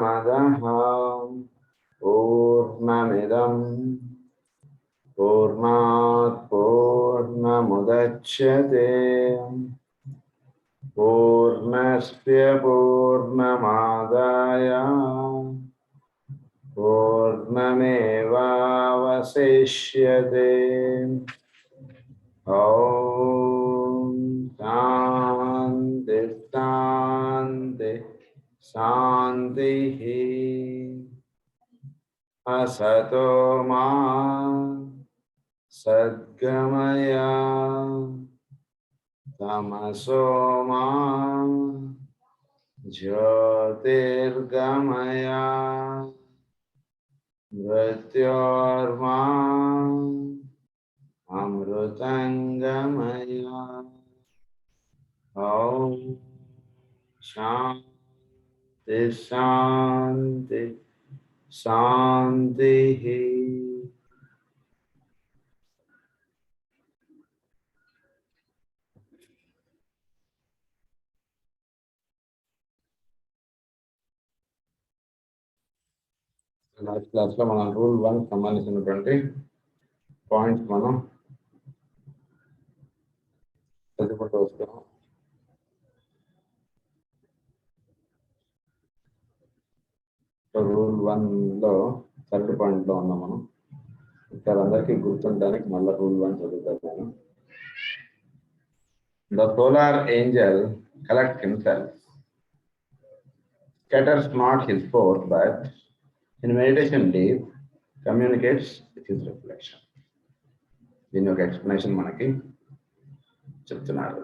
पूर्णमदः पूर्णमिदं पूर्णात् पूर्णमुदच्यते पूर्णस्य पूर्णमादाय पूर्णमेवावशिष्यते। ॐ शान्ति शान्ति शान्तिः। असतो मा सद्गमय तमसो मा ज्योतिर्गमय मृत्योर्मा अमृतंगमय। ॐ शान्ति शान्ति शान्तिः। లాస్ట్ క్లాస్లో మనం రూల్ 1 సంబంధించినటువంటి పాయింట్స్ మనం చదువుకుంటూ వస్తున్నాం. రూల్ 1లో థర్డ్ పాయింట్లో ఉన్నాం మనం. ఇక్కడ అందరికీ గుర్తుండడానికి మళ్ళీ రూల్ 1 చదువుతాను. The solar angel collects himself, scatters not his force, but in meditation deep communicates with his reflection. దీని యొక్క ఎక్స్ప్లెనేషన్ మనకి చెప్తున్నారు.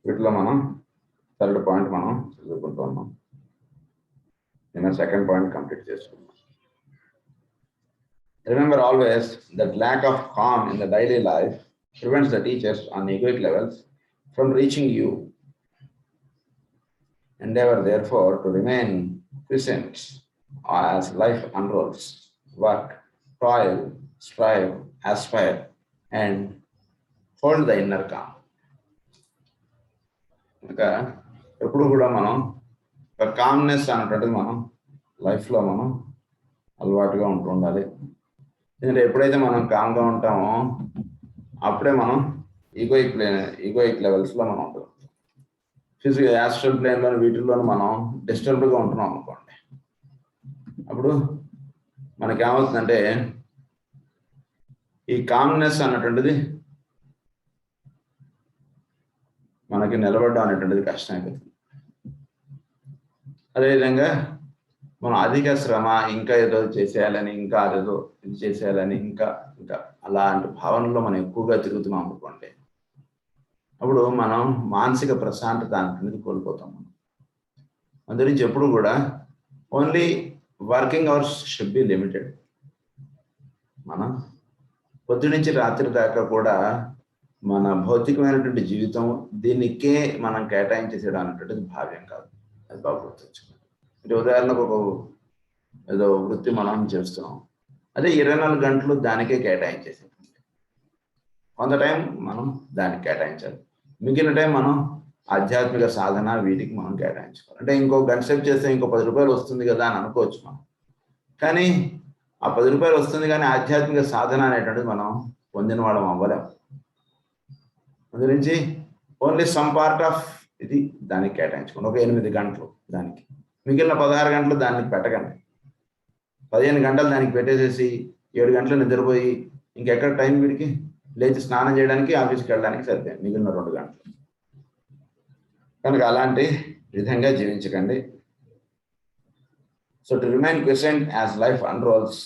వీటిలో మనం థర్డ్ పాయింట్ మనం చదువుకుంటూ ఉన్నాం. నేను సెకండ్ పాయింట్ కంప్లీట్ చేసుకున్నాం. Remember always that lack of calm in the daily life prevents the teachers on egoic levels from reaching you. Endeavor therefore to remain present as life unrolls. Work, toil, strive, aspire, and hold the inner calm. ఇంకా ఎప్పుడు కూడా మనం ఒక calmness అనేటువంటిది మనం లైఫ్లో మనం అలవాటుగా ఉండాలి. ఎందుకంటే ఎప్పుడైతే మనం కామ్గా ఉంటామో అప్పుడే మనం ఈగోయిక్ లెవెల్స్లో మనం ఉంటాం. ఫిజికల్ యాస్ట్రల్ ప్లేన్లో వీటిల్లోనూ మనం డిస్టర్బ్డ్గా ఉంటున్నాం అనుకోండి. అప్పుడు మనకేమవుతుందంటే ఈ కామ్నెస్ అన్నటువంటిది మనకి నిలబడడం అనేటువంటిది కష్టమైపోతుంది. అదేవిధంగా మనం అధిక శ్రమ, ఇంకా ఏదో చేసేయాలని, ఇంకా అదేదో ఇది చేసేయాలని, ఇంకా ఇంకా అలాంటి భావనలో మనం ఎక్కువగా తిరుగుతున్నాం అనుకోండి. అప్పుడు మనం మానసిక ప్రశాంతత అనేది కోల్పోతాం. అందుగురించి ఎప్పుడు కూడా only working hours should be limited. మనం పొద్దు నుంచి రాత్రి దాకా కూడా మన భౌతికమైనటువంటి జీవితం దీనికే మనం కేటాయించేసేయడం అనేటువంటిది భావ్యం కాదు. అది బాగా గుర్తుంచుకోండి. అంటే ఉదాహరణకు ఒక ఏదో వృత్తి మనం చేస్తున్నాం, అదే 24 గంటలు దానికే కేటాయించేసేది. కొంత టైం మనం దానికి కేటాయించాలి, మిగిలిన టైం మనం ఆధ్యాత్మిక సాధన వీటికి మనం కేటాయించుకోవాలి. అంటే ఇంకో గంట సేపు చేస్తే ఇంకో 10 రూపాయలు వస్తుంది కదా అని అనుకోవచ్చు మనం. కానీ ఆ 10 రూపాయలు వస్తుంది కానీ ఆధ్యాత్మిక సాధన అనేటువంటిది మనం పొందిన వాళ్ళం అవ్వలేము. అందుగురించి ఓన్లీ సమ్ పార్ట్ ఆఫ్ ఇది దానికి కేటాయించుకోండి. ఒక 8 గంటలు దానికి, మిగిలిన 16 గంటలు దానికి పెట్టకండి. 15 గంటలు దానికి పెట్టేసేసి 7 గంటలు నిద్రపోయి ఇంకెక్కడ టైం వీడికి లేచి స్నానం చేయడానికి, ఆఫీస్కి వెళ్ళడానికి సరిపోయింది మిగిలిన 2 గంటలు. కనుక అలాంటి విధంగా జీవించకండి. So to remain present as life unrolls,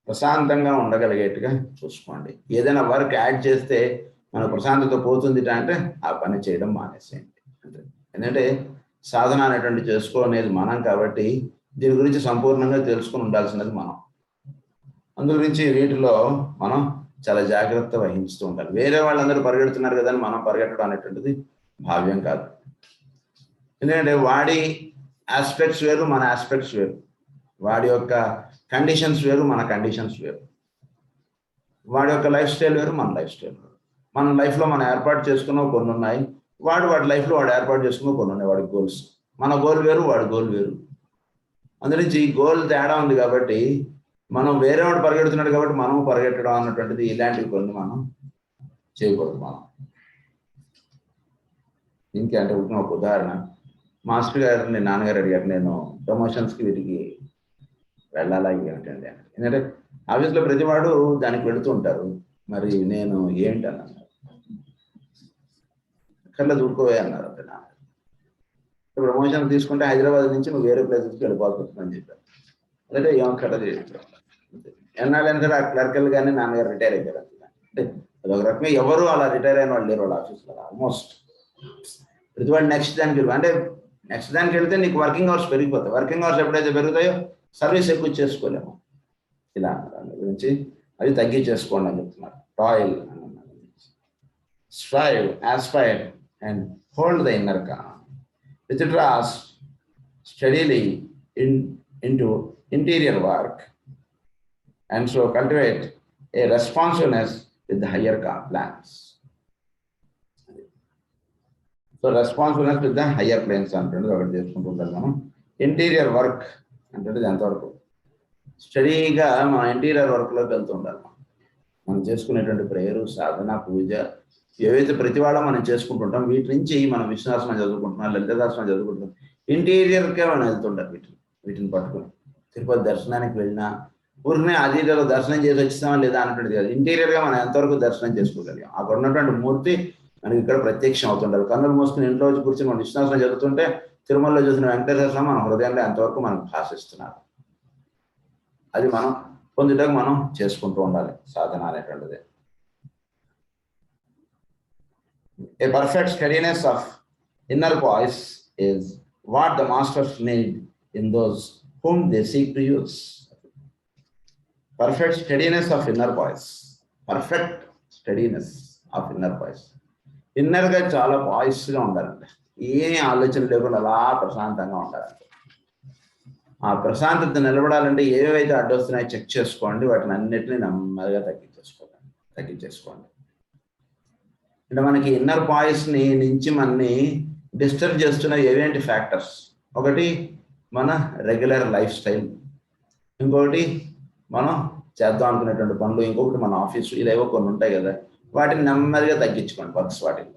ప్రశాంతంగా ఉండగలిగేట్టుగా చూసుకోండి. ఏదైనా వర్క్ యాడ్ చేస్తే మన ప్రశాంతత పోతుంది అంటే ఆ పని చేయడం మానేసేయండి. ఎందుకంటే సాధన అనేటువంటి చేసుకోనేది మనం కాబట్టి దీని గురించి సంపూర్ణంగా తెలుసుకుని ఉండాల్సినది మనం. అందు గురించి వీటిలో మనం చాలా జాగ్రత్త వహిస్తూ ఉండాలి. వేరే వాళ్ళందరూ పరిగెడుతున్నారు కదా అని మనం పరిగెట్టడం అనేటువంటిది భావ్యం కాదు. ఎందుకంటే వాడి ఆస్పెక్ట్స్ వేరు, మన ఆస్పెక్ట్స్ వేరు. వాడి యొక్క కండిషన్స్ వేరు, మన కండిషన్స్ వేరు. వాడి యొక్క లైఫ్ స్టైల్ వేరు, మన లైఫ్ స్టైల్ వేరు. మన లైఫ్లో మనం ఏర్పాటు చేసుకున్న కొన్ని ఉన్నాయి, వాడి లైఫ్లో వాడు ఏర్పాటు చేసుకుని కొన్ని ఉన్నాయి వాడి గోల్స్. మన గోల్ వేరు, వాడి గోల్ వేరు. అందునుంచి గోల్ తేడా ఉంది కాబట్టి మనం వేరే వాడు పరిగెడుతున్నాడు కాబట్టి మనం పరిగెట్టడం అన్నటువంటిది ఇలాంటివి కొన్ని మనం చేయకూడదు. మనం ఇంకేంటే ఒక ఉదాహరణ, మాస్టర్ గారిని నాన్నగారు అడిగారు, నేను ప్రమోషన్స్కి వీటికి వెళ్ళాలా ఏమిటండి అని. ఎందుకంటే ఆఫీస్లో ప్రతివాడు దానికి వెళుతూ ఉంటారు, మరి నేను ఏంటన్నాను. కళ్ళ దూరుకోవే అన్నారు అంటే నాన్న. ప్రమోషన్ తీసుకుంటే హైదరాబాద్ నుంచి నువ్వు వేరే ప్లేసెస్కి వెళ్ళిపోవాల్సి వస్తుందని చెప్పారు. అంటే ఏమో కళ్ళ ఎన్నాళ్ళైనా సరే ఆ క్లర్కల్ కానీ నాన్నగారు రిటైర్ అయిపోయారు. అంటే అదొక రకంగా ఎవరు అలా రిటైర్ అయిన వాళ్ళు లేరు వాళ్ళ ఆఫీస్లో ఆల్మోస్ట్. ప్రతివాడు నెక్స్ట్ దానికి అంటే నెక్స్ట్ దానికి వెళ్తే నీకు వర్కింగ్ అవర్స్ పెరిగిపోతాయి. వర్కింగ్ అవర్స్ ఎప్పుడైతే పెరుగుతాయో సర్వీస్ ఎక్కువ చేసుకోలేము. ఇలా దాని గురించి అది తగ్గించేసుకోండి అని చెప్తున్నారు. Toil strive, aspire and hold the inner calm. Withdraws steadily into interior work and so cultivate a responsiveness with the higher plans. So responsiveness with the higher planes అంటుంది ఒకటి చేసుకుంటుంటారు మనం. ఇంటీరియర్ వర్క్ అంటే ఎంతవరకు స్టడీగా మన ఇంటీరియర్ వర్క్లోకి వెళ్తుంటారు. మనం చేసుకునేటువంటి ప్రేయరు, సాధన, పూజ ఏవైతే ప్రతి వాళ్ళ మనం చేసుకుంటుంటాం, వీటి నుంచి మనం విశ్వాసం చదువుకుంటున్నాం, లలితాసనం చదువుకుంటున్నాం, ఇంటీరియర్కే మనం వెళ్తుంటారు. వీటిని పట్టుకుని తిరుపతి దర్శనానికి వెళ్ళినా ఊరినే అదీలో దర్శనం చేసి వచ్చిస్తామా లేదా అన్నటువంటిది కాదు. ఇంటీరియర్గా మనం ఎంతవరకు దర్శనం చేసుకోగలిగాం. అక్కడ ఉన్నటువంటి మూర్తి మనకి ఇక్కడ ప్రత్యక్షం అవుతుంటారు. కన్నులు మూసుకుని ఇంట్లో వచ్చి కూర్చొని మనం విశ్వాసం చదువుతుంటే తిరుమలలో చూసిన వెంకటేశ్వర స్వామి మన హృదయంలో ఎంతవరకు మనకు భాషిస్తున్నారు. అది మనం పొందుటకు మనం చేసుకుంటూ ఉండాలి సాధన అనేటువంటిది. A perfect steadiness of inner voice is what the masters need in those whom they seek to use. Perfect steadiness of inner voice. Perfect steadiness of inner voice. ఇన్నర్గా చాలా వాయిస్గా ఉండాలండి. ఏమీ ఆలోచన లేకుండా అలా ప్రశాంతంగా ఉండాలండి. ఆ ప్రశాంతత నిలబడాలంటే ఏవైతే అడ్డొస్తున్నాయో చెక్ చేసుకోండి, వాటిని అన్నిటినీ నెమ్మదిగా తగ్గించేసుకోండి. అంటే మనకి ఇన్నర్ వాయిస్ని నుంచి మనని డిస్టర్బ్ చేస్తున్న ఏవేంటి ఫ్యాక్టర్స్? ఒకటి మన రెగ్యులర్ లైఫ్ స్టైల్, ఇంకొకటి మనం చేద్దాం అనుకునేటువంటి పనులు, ఇంకొకటి మన ఆఫీసు, ఇలా ఏవో కొన్ని ఉంటాయి కదా, వాటిని నెమ్మదిగా తగ్గించుకోండి. వర్క్స్ వాటిని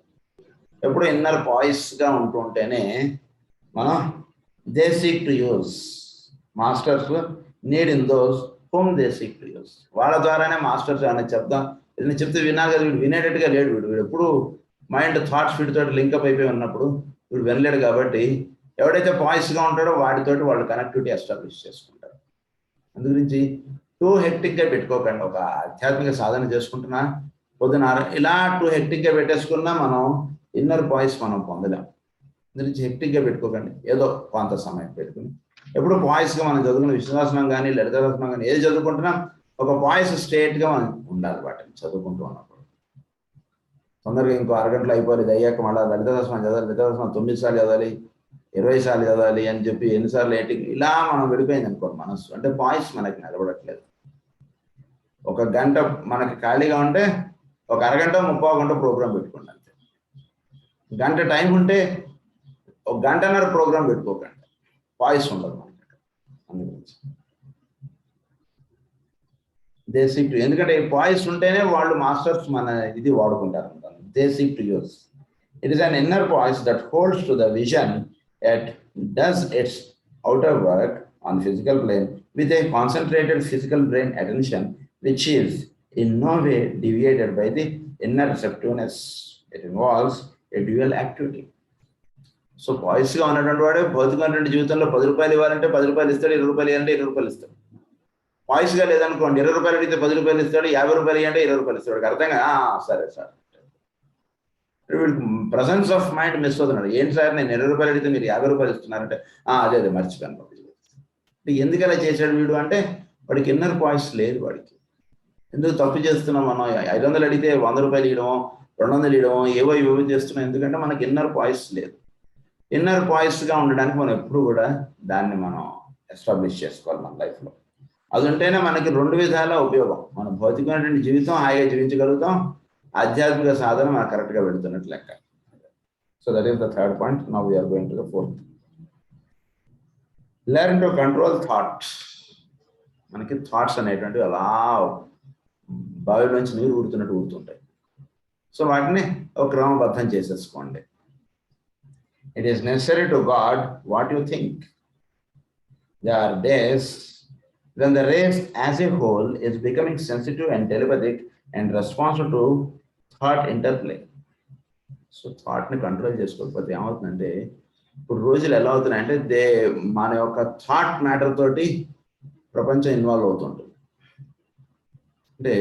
ఎప్పుడు ఇన్నర్ వాయిస్గా ఉంటూ ఉంటేనే మనం they seek to use, masters need in those home they seek to use. వాళ్ళ ద్వారానే మాస్టర్స్ అనేది చెప్దాం, ఇది చెప్తే వినాలి కదా, వీడు వినేటట్టుగా లేడు. వీడు ఎప్పుడు మైండ్ థాట్స్ వీటితో లింకప్ అయిపోయి ఉన్నప్పుడు వీడు వినలేడు. కాబట్టి ఎవడైతే వాయిస్గా ఉంటాడో వాటితోటి వాళ్ళు కనెక్టివిటీ ఎస్టాబ్లిష్ చేసుకుంటారు. అందుగురించి టూ హెక్టిక్గా పెట్టుకోకండి. ఒక ఆధ్యాత్మిక సాధన చేసుకుంటున్నా పొద్దున ఇలా టూ హెక్టిక్గా పెట్టేసుకున్నా మనం ఇన్నర్ వాయిస్ మనం పొందలేం. అందుగురించి హెక్టిక్గా పెట్టుకోకండి. ఏదో కొంత సమయం పెట్టుకుని ఎప్పుడు వాయిస్గా మనం చదువుకున్న విశ్వాసనం కానీ లలితాసనం కానీ ఏది చదువుకుంటున్నాం ఒక వాయిస్ స్ట్రేట్గా మనం ఉండాలి. వాటిని చదువుకుంటూ ఉన్నప్పుడు తొందరగా ఇంకో అరగంటలో అయిపోయి ఇది అయ్యాక మళ్ళీ లలితాసనం చదవాలి, లలితాసనం 9 సార్లు చదవాలి, 20 సార్లు చదవాలి అని చెప్పి ఎన్నిసార్లు ఏటికి ఇలా మనం విడిపోయింది అనుకోండి మనస్సు. అంటే వాయిస్ మనకి నిలబడట్లేదు. ఒక గంట మనకి ఖాళీగా ఉంటే ఒక అరగంట 30 గంట ప్రోగ్రాం పెట్టుకోండి అంతే. గంట టైం ఉంటే ఒక గంటన్నర ప్రోగ్రాం పెట్టుకోకండి, వాయిస్ ఉండదు మనకి. అందుగురించి దే సీక్ టు, ఎందుకంటే వాయిస్ ఉంటేనే వాళ్ళు మాస్టర్స్ మన ఇది వాడుకుంటారు. They seek to use. It is an inner voice that holds to the vision at does it's outer work on physical plane with a concentrated physical brain attention which is in no way deviated by the inner receptiveness. It involves a dual activity. So వాయిస్గా ఉన్నటువంటి వాడే భౌతికమైనటువంటి జీవితంలో 10 రూపాయలు ఇవ్వాలంటే 10 రూపాయలు ఇస్తాడు, 20 రూపాయలు ఇవ్వాలంటే 20 రూపాయలు ఇస్తాడు. వాయిస్గా లేదనుకోండి 20 రూపాయలు అడిగితే 10 రూపాయలు ఇస్తాడు, 50 రూపాయలు అంటే 20 రూపాయలు ఇస్తాడు. అర్థంగా సరే సార్, వీడికి ప్రజెన్స్ ఆఫ్ మైండ్ మిస్ అవుతున్నాడు. ఏంటి సార్ నేను 20 రూపాయలు అడిగితే మీరు 50 రూపాయలు ఇస్తున్నారంటే అదే మర్చిపోయాను. అంటే ఎందుకు అలా చేశాడు వీడు అంటే వాడికి ఇన్నర్ వాయిస్ లేదు. వాడికి ఎందుకు తప్పు చేస్తున్నాం మనం? 500 అడిగితే 100 రూపాయలు ఇవ్వడం, 200 ఇవ్వడం, ఏవో చేస్తున్నాం. ఎందుకంటే మనకి ఇన్నర్ వాయిస్ లేదు. ఇన్నర్ వాయిస్గా ఉండడానికి మనం ఎప్పుడు కూడా దాన్ని మనం ఎస్టాబ్లిష్ చేసుకోవాలి మన లైఫ్లో. అది ఉంటేనే మనకి 2 విధాల ఉపయోగం. మన భౌతికమైనటువంటి జీవితం హాయిగా జీవించగలుగుతాం, ఆధ్యాత్మిక సాధన మనకు కరెక్ట్గా పెడుతున్నట్టు లెక్క. So that is the third point. Now we are going to the fourth. Learn to control thought. మనకి థాట్స్ అనేటువంటివి అలా బావిలో నుంచి నీరు ఊడుతున్నట్టు ఊడుతుంటాయి. సో వాటిని ఒక క్రమబద్ధం చేసేసుకోండి. It is necessary to guard what you think. There are days when the race as a whole is becoming sensitive and telepathic and responsive to thought interplay. So థాట్ని కంట్రోల్ చేసుకోకపోతే ఏమవుతుందంటే, ఇప్పుడు రోజులు ఎలా అవుతున్నాయంటే మన యొక్క థాట్ మ్యాటర్ తోటి ప్రపంచం ఇన్వాల్వ్ అవుతుంటుంది. అంటే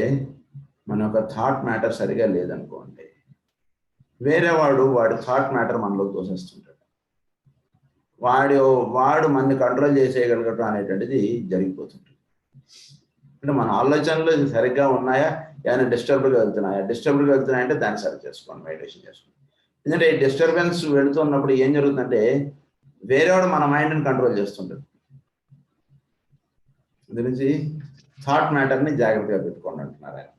మన యొక్క థాట్ మ్యాటర్ సరిగా లేదనుకోండి, వేరే వాడి థాట్ మ్యాటర్ మనలోకి తోసేస్తుంటాడు. వాడు మనని కంట్రోల్ చేసేయగలగటం అనేటువంటిది జరిగిపోతుంటుంది. అంటే మన ఆలోచనలు సరిగ్గా ఉన్నాయా, ఏమైనా డిస్టర్బ్గా వెళ్తున్నాయంటే దాన్ని సరి చేసుకోండి, మెడిటేషన్ చేసుకోండి. ఎందుకంటే ఈ డిస్టర్బెన్స్ వెళుతున్నప్పుడు ఏం జరుగుతుందంటే వేరేవాడు మన మైండ్ని కంట్రోల్ చేస్తుంటాడు. గురించి థాట్ మ్యాటర్ని జాగ్రత్తగా పెట్టుకోండి అంటున్నారు ఆయన.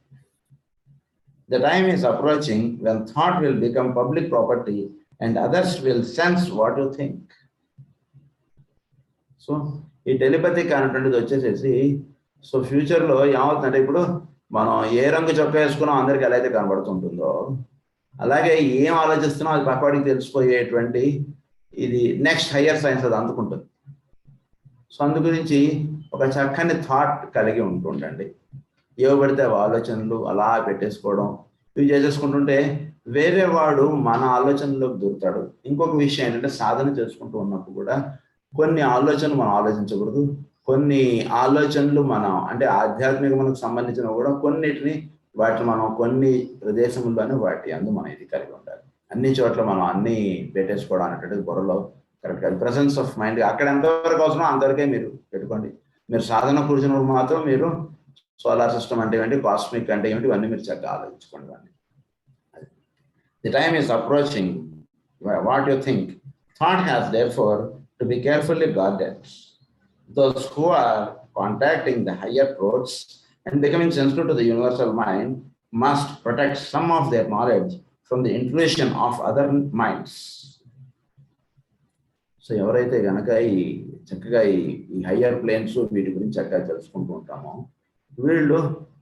The time is approaching when thought will become public property and others will sense what you think. So ఈ టెలిపతిక్ అనేటువంటిది వచ్చేసేసి సో ఫ్యూచర్లో ఏమవుతుందంటే, ఇప్పుడు మనం ఏ రంగు చొక్కా వేసుకున్నాం అందరికి ఎలా అయితే కనబడుతుంటుందో, అలాగే ఏం ఆలోచిస్తున్నాం అది పక్కవాడికి తెలిసిపోయేటువంటి ఇది నెక్స్ట్ హయ్యర్ సైన్స్ అది అందుకుంటుంది. సో అందు గురించి ఒక చక్కని థాట్ కలిగి ఉంటుండండి. ఏవబడితే ఆలోచనలు అలా పెట్టేసుకోవడం ఇవి చేసేసుకుంటుంటే వేరే వాడు మన ఆలోచనలోకి దూరుతాడు. ఇంకొక విషయం ఏంటంటే, సాధన చేసుకుంటూ ఉన్నప్పుడు కూడా కొన్ని ఆలోచనలు మనం ఆలోచించకూడదు, కొన్ని ఆలోచనలు మనం అంటే ఆధ్యాత్మిక మనకు సంబంధించినవి కూడా కొన్నిటిని వాటిని మనం కొన్ని ప్రదేశంలోనే వాటి అందు మనం ఇది కలిగి ఉండాలి. అన్ని చోట్ల మనం అన్ని పెట్టేసుకోవడం అనేటువంటిది బుర్రలో కరెక్ట్ కాదు. ప్రెసెన్స్ ఆఫ్ మైండ్ అక్కడ ఎంతవరకు అవసరమో అంతవరకే మీరు పెట్టుకోండి. మీరు సాధన కూర్చున్నప్పుడు మాత్రం మీరు సోలార్ సిస్టమ్ అంటే ఏంటి, కాస్మిక్ అంటే ఏమిటి, ఇవన్నీ మీరు చక్కగా ఆలోచించుకోండి. The time is approaching what you think. Thought has therefore to be carefully guarded. Those who are contacting the higher truths and becoming sensitive to the universal mind must protect some of their knowledge from the intrusion of other minds. So ఎవరైతే కనుక ఈ చక్కగా ఈ higher planes వీటి గురించి చక్కగా తెలుసుకుంటూ ఉంటామో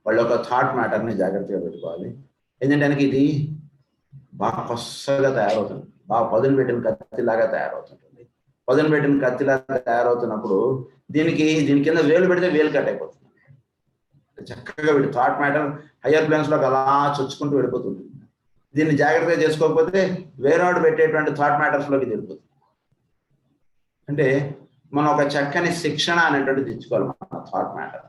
వాళ్ళ యొక్క థాట్ మ్యాటర్ని జాగ్రత్తగా పెట్టుకోవాలి. ఎందుకంటే ఇది బాగా కొత్తగా తయారవుతుంది, బాగా పదును పెట్టిన కత్తిలాగా తయారవుతుంటుంది. పదును పెట్టిన కత్తిలాగా తయారవుతున్నప్పుడు దీని కింద వేలు పెడితే వేలు కట్ అయిపోతుంది. చక్కగా వీడి థాట్ మ్యాటర్ హయ్యర్ ప్లేన్స్లోకి అలా చొచ్చుకుంటూ వెళ్ళిపోతుంది. దీన్ని జాగ్రత్తగా చేసుకోకపోతే వేరేవాడు పెట్టేటువంటి థాట్ మ్యాటర్స్లోకి వెళ్ళిపోతుంది. అంటే మనం ఒక చక్కని శిక్షణ అనేటువంటి తెచ్చుకోవాలి మన థాట్ మ్యాటర్.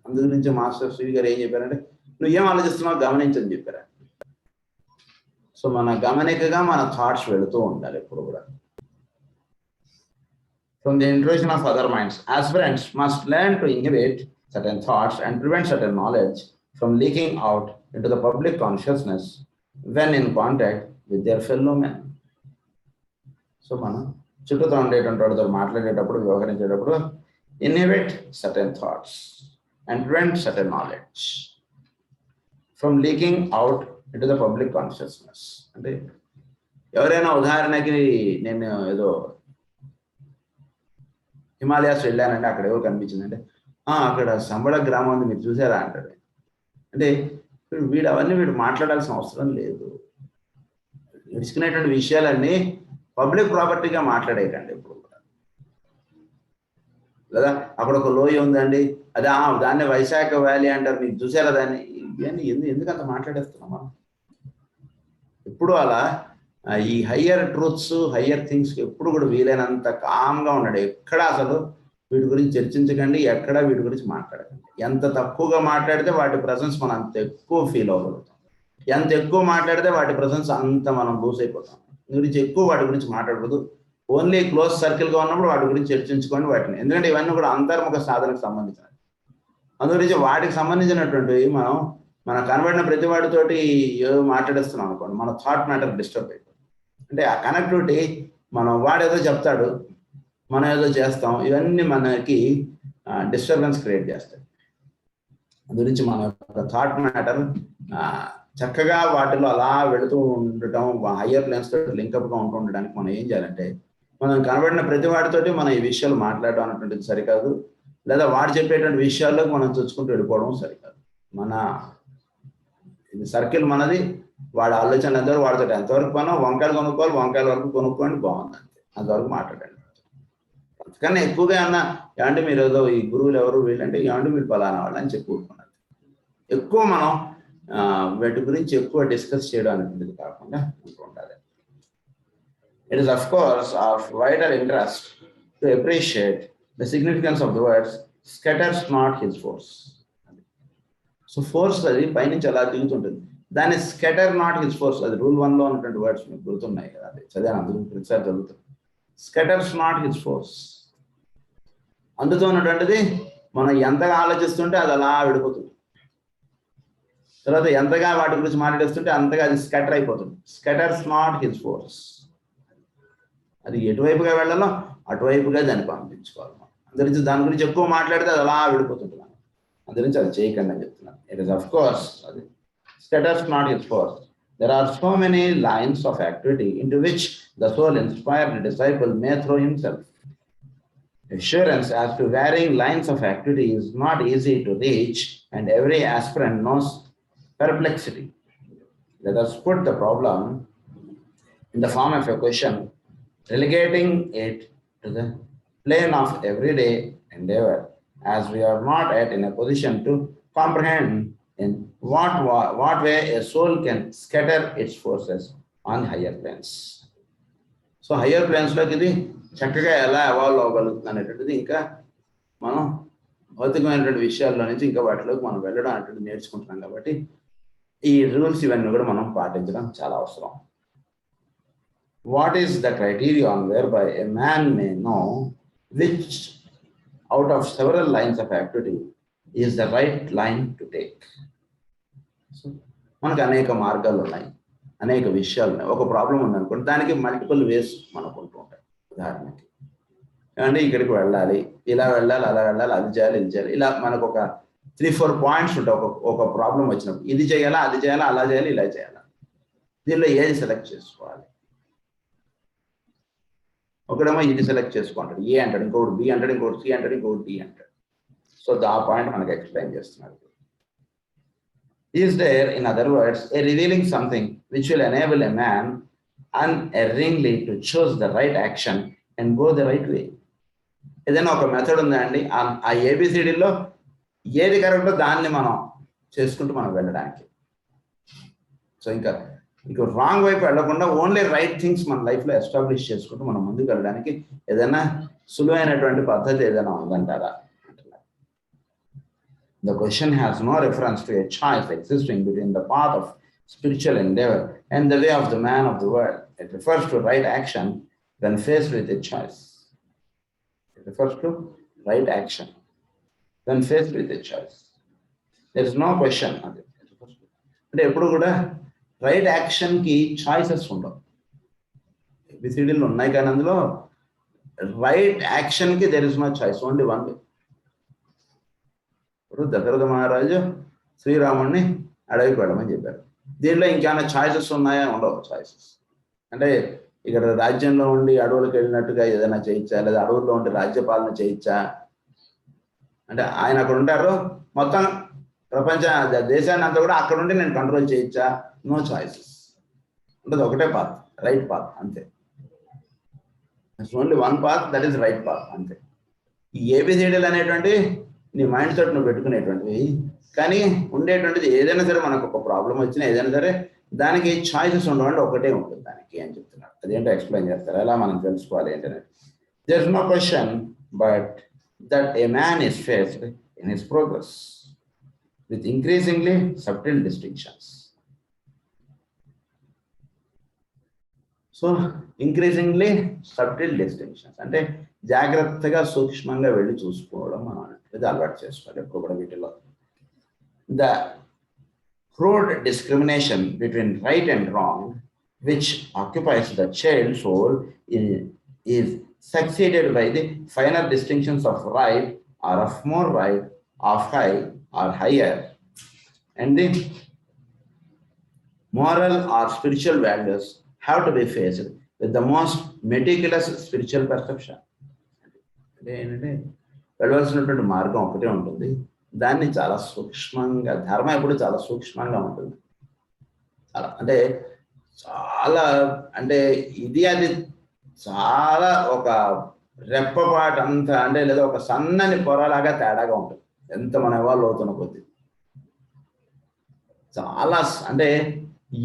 అందు గురించి మాస్టర్ శ్రీ గారు ఏం చెప్పారంటే, నువ్వు ఏం ఆలోచిస్తున్నావు గమనించని చెప్పారు. సో మన గమనికగా మన థాట్స్ వెళుతూ ఉండాలి ఎప్పుడు కూడా. From the intrusion of other minds, aspirants must learn to inhibit certain thoughts and prevent certain knowledge from leaking out into the public consciousness when in contact with their fellow men. So మనం చుట్టూతో ఉండేటువంటి వాడితో మాట్లాడేటప్పుడు, వ్యవహరించేటప్పుడు inhibit certain thoughts and prevent certain knowledge from leaking out into the public consciousness. అంటే ఎవరైనా ఉదాహరణకి నేను ఏదో హిమాలయాస్ వెళ్ళానంటే అక్కడ ఎవరు కనిపించిందంటే, అక్కడ సంబళ గ్రామం ఉంది మీరు చూసారా అంటాడు. అంటే వీడు మాట్లాడాల్సిన అవసరం లేదు. తెలుసుకునేటువంటి విషయాలన్నీ పబ్లిక్ ప్రాపర్టీగా మాట్లాడేయకండి ఎప్పుడు కూడా. లేదా అక్కడ ఒక లోయ ఉందండి, అదే దాన్ని వైశాఖ వ్యాలీ అంటారు, మీకు చూసారా దాన్ని, ఇవన్నీ ఎందుకు అంత మాట్లాడేస్తున్నాం మనం. ఎప్పుడు అలా ఈ హయ్యర్ ట్రూత్స్ హయ్యర్ థింగ్స్ ఎప్పుడు కూడా వీలైనంత కామ్గా ఉండండి. ఎక్కడ అసలు వీటి గురించి చర్చించకండి, ఎక్కడ వీటి గురించి మాట్లాడకండి. ఎంత తక్కువగా మాట్లాడితే వాటి ప్రెసెన్స్ మనం అంత ఎక్కువ ఫీల్ అవ్వగలుగుతాం. ఎంత ఎక్కువ మాట్లాడితే వాటి ప్రెసెన్స్ అంత మనం లూజ్ అయిపోతాం. గురించి ఎక్కువ వాటి గురించి మాట్లాడకూడదు. ఓన్లీ క్లోజ్ సర్కిల్గా ఉన్నప్పుడు వాటి గురించి చర్చించుకోండి వాటిని. ఎందుకంటే ఇవన్నీ కూడా అంతర్ముఖ సాధనకు సంబంధించినవి. అందు గురించి వాటికి సంబంధించినటువంటివి మన కనబడిన ప్రతి వాటితోటి ఏదో మాట్లాడేస్తున్నాం అనుకోండి, మన థాట్ మ్యాటర్ డిస్టర్బ్ అయిపోతుంది. అంటే ఆ కనెక్టివిటీ వాడేదో చెప్తాడు, మనం ఏదో చేస్తాం, ఇవన్నీ మనకి డిస్టర్బెన్స్ క్రియేట్ చేస్తాయి. అందు గురించి మన యొక్క థాట్ మ్యాటర్ చక్కగా వాటిలో అలా వెళుతూ ఉండటం, హయ్యర్ ప్లేన్స్ తోటి లింకప్గా ఉంటూ ఉండడానికి మనం ఏం చేయాలంటే, మనం కనబడిన ప్రతి వాడితోటి మనం ఈ విషయాలు మాట్లాడడం అనేటువంటిది సరికాదు, లేదా వాడు చెప్పేటువంటి విషయాల్లోకి మనం చొచ్చుకుంటూ వెళ్ళిపోవడం సరికాదు. మన ఇది సర్కిల్ మనది, వాడి ఆలోచనలు ఎంతవరకు వాడితో ఎంతవరకు పనో, వంకాయలు కొనుక్కోవాలి, వంకాయల వరకు కొనుక్కోండి, బాగుంది అంతే, అంతవరకు మాట్లాడండి. అందుకని ఎక్కువగా అన్న ఏమంటే మీరు ఏదో ఈ గురువులు ఎవరు వీళ్ళంటే ఏమంటే వీళ్ళు పలానా వాళ్ళు అని చెప్పుకుంటున్నారు. ఎక్కువ మనం వీటి గురించి ఎక్కువ డిస్కస్ చేయడం అనేటువంటిది కాకుండా ఉండాలి. It is of course of vital interest to appreciate the significance of the words scatters not his force. So force అది పైనుంచి అలా దిగుతుంటుంది, దాన్ని స్కెటర్ నాట్ హిస్ ఫోర్స్, అది రూల్ 1లో ఉన్నటువంటి వర్డ్స్ మీకు గుర్తున్నాయి కదా, అది చదివాను, అందుకు ప్రతిసారి చదువుతుంది. స్కెటర్స్ నాట్ హిస్ ఫోర్స్, అందుతో ఉన్నటువంటిది మనం ఎంతగా ఆలోచిస్తుంటే అది అలా విడిపోతుంది, తర్వాత ఎంతగా వాటి గురించి మాట్లాడిస్తుంటే అంతగా అది స్కెటర్ అయిపోతుంది. స్కెటర్స్ నాట్ హిస్ ఫోర్స్, అది ఎటువైపుగా వెళ్ళాలో అటువైపుగా దాన్ని పంపించుకోవాలి. అందరించి దాని గురించి ఎక్కువ మాట్లాడితే అది అలా విడిపోతుంటుంది, అందురించి అది చేయకండి అని చెప్తున్నాను. ఇట్ ఇస్ ఆఫ్ కోర్స్ అది scatters not his force. There are so many lines of activity into which the soul inspired disciple may throw himself. Assurance as to varying lines of activity is not easy to reach, and every aspirant knows perplexity. Let us put the problem in the form of a question, relegating it to the plane of everyday endeavor, as we are not yet in a position to comprehend in what way a soul can scatter its forces on higher planes. So higher ప్లేన్స్లోకి ఇది చక్కగా ఎలా evolve అవ్వగలుగుతుంది అనేటువంటిది ఇంకా మనం భౌతికమైనటువంటి విషయాల్లో నుంచి ఇంకా వాటిలోకి మనం వెళ్ళడం అనేటువంటిది నేర్చుకుంటున్నాం. కాబట్టి ఈ రూల్స్ ఇవన్నీ కూడా మనం పాటించడం చాలా అవసరం. What is the criterion whereby a man may know which out of several lines of activity is the right line to take. మనకు అనేక మార్గాలు ఉన్నాయి, అనేక విషయాలు ఉన్నాయి. ఒక ప్రాబ్లం ఉందనుకోండి, దానికి మల్టిపుల్ వేస్ మనకు ఉంటూ ఉంటాయి. ఉదాహరణకి ఏమంటే ఇక్కడికి వెళ్ళాలి, ఇలా వెళ్ళాలి, అలా వెళ్ళాలి, అది చేయాలి, ఇది చేయాలి, ఇలా మనకు ఒక 3-4 పాయింట్స్ ఉంటాయి. ఒక ప్రాబ్లం వచ్చినప్పుడు ఇది చేయాలా, అది చేయాలా, అలా చేయాలి, ఇలా చేయాలా, దీనిలో ఏది సెలెక్ట్ చేసుకోవాలి. ఒకడేమో ఇది సెలెక్ట్ చేసుకుంటాడు, ఏ అంటాడు, ఇంకోటి బి అంటాడు, ఇంకోటి సి అంటాడు, ఇంకోటి డి అంటాడు. సో ఆ పాయింట్ మనకు ఎక్స్ప్లెయిన్ చేస్తున్నాడు. Is there, in other words, a revealing something which will enable a man unerringly to choose the right action and go the right way? ఏదైనా ఒక మెథడ్ ఉందా అండి, ఆ ఏబిసిడిలో ఏది కరెక్టో దాన్ని మనం చేసుకుంటూ మనం వెళ్ళడానికి. సో ఇంకా రాంగ్ వైపు వెళ్ళకుండా ఓన్లీ రైట్ థింగ్స్ మన లైఫ్లో ఎస్టాబ్లిష్ చేసుకుంటూ మనం ముందుకు వెళ్ళడానికి ఏదైనా సులువైనటువంటి పద్ధతి ఏదైనా ఉందంటారా? The question has no reference to a choice existing between the path of spiritual endeavor and the way of the man of the world. It refers to right action when faced with a choice. It refers to right action when faced with a choice. There is no question. అంటే ఎప్పుడు కూడా right యాక్షన్కి choices ఉండవు. ఏబిసిడీలు ఉన్నాయి కానీ అందులో right యాక్షన్కి there is no choice, only one way. ఇప్పుడు దశరథ మహారాజు శ్రీరాముడిని అడవికి వెళ్ళమని చెప్పారు. దీనిలో ఇంకేమైనా ఛాయిసెస్ ఉన్నాయా? ఉండవు ఛాయిసెస్. అంటే ఇక్కడ రాజ్యంలో ఉండి అడవులకు వెళ్ళినట్టుగా ఏదైనా చేయించా, లేదా అడవుల్లో ఉండి రాజ్యపాలన చేయించా అంటే ఆయన అక్కడ ఉంటారు, మొత్తం ప్రపంచ దేశాన్ని అంతా కూడా అక్కడ ఉండి నేను కంట్రోల్ చేయించా? No choices. అంటే ఒకటే పాత్, రైట్ పాత్, అంతే. Only one path, that is right path, అంతే. ఈ ఏబిసిడీలు అనేటువంటి నీ మైండ్ తోటి నువ్వు పెట్టుకునేటువంటివి, కానీ ఉండేటువంటిది ఏదైనా సరే మనకు ఒక ప్రాబ్లం వచ్చినా ఏదైనా సరే దానికి చాయిసెస్ ఉండవండి, ఒకటే ఉంటుంది దానికి అని చెప్తున్నారు. అదేంటో ఎక్స్ప్లెయిన్ చేస్తారు, ఎలా మనం తెలుసుకోవాలి ఏంటనేది. There is no question but that a man is faced in his progress with increasingly subtle distinctions. So increasingly subtle distinctions అంటే జాగ్రత్తగా సూక్ష్మంగా వెళ్ళి చూసుకోవడం మనం అనేది అలవాటు చేసుకోవాలి ఎప్పుడు కూడా వీటిలో. The crude discrimination between right and wrong which occupies the child soul is succeeded by the finer distinctions of right or of more right, of high or higher, and the moral or spiritual values have to be faced with the most meticulous spiritual perception. అంటే ఏంటంటే వెళ్ళవలసినటువంటి మార్గం ఒకటే ఉంటుంది, దాన్ని చాలా సూక్ష్మంగా, ధర్మం ఎప్పుడు చాలా సూక్ష్మంగా ఉంటుంది. చాలా అంటే చాలా అంటే ఇది అది చాలా ఒక రెప్పపాటు అంత అంటే లేదా ఒక సన్నని పొరలాగా తేడాగా ఉంటుంది ఎంత మనం ఎవాల్వ్ అవుతున్న కొద్ది. చాలా అంటే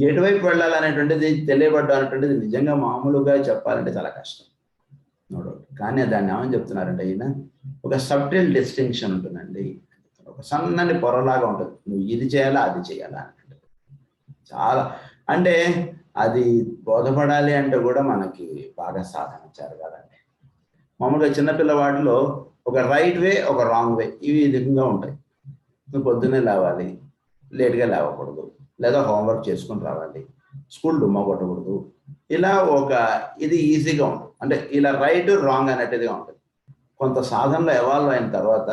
ఎటువైపు వెళ్ళాలనేటువంటిది తెలియబడ్డం అనేటువంటిది నిజంగా మామూలుగా చెప్పాలంటే చాలా కష్టం, కానీ దాన్ని ఏమని చెప్తున్నారంటే ఈయన ఒక సబ్టిల్ డిస్టింక్షన్ ఉంటుందండి, ఒక సన్నని పొరలాగా ఉంటుంది, నువ్వు ఇది చేయాలా అది చేయాలా అంటే చాలా అంటే అది బోధపడాలి అంటే కూడా మనకి బాగా సాధన జరగాలండి. మామూలుగా చిన్నపిల్లవాడిలో ఒక రైట్ వే ఒక రాంగ్ వే ఇవి విధంగా ఉంటాయి. నువ్వు పొద్దున్నే లేవాలి, లేట్గా లేవకూడదు, లేదా హోంవర్క్ చేసుకుని రావాలి, స్కూల్ డుమ్మా కొట్టకూడదు, ఇలా ఒక ఇది ఈజీగా ఉంటుంది. అంటే ఇలా రైట్ రాంగ్ అనేటిదిగా ఉంటుంది. కొంత సాధనలో ఎవాల్వ్ అయిన తర్వాత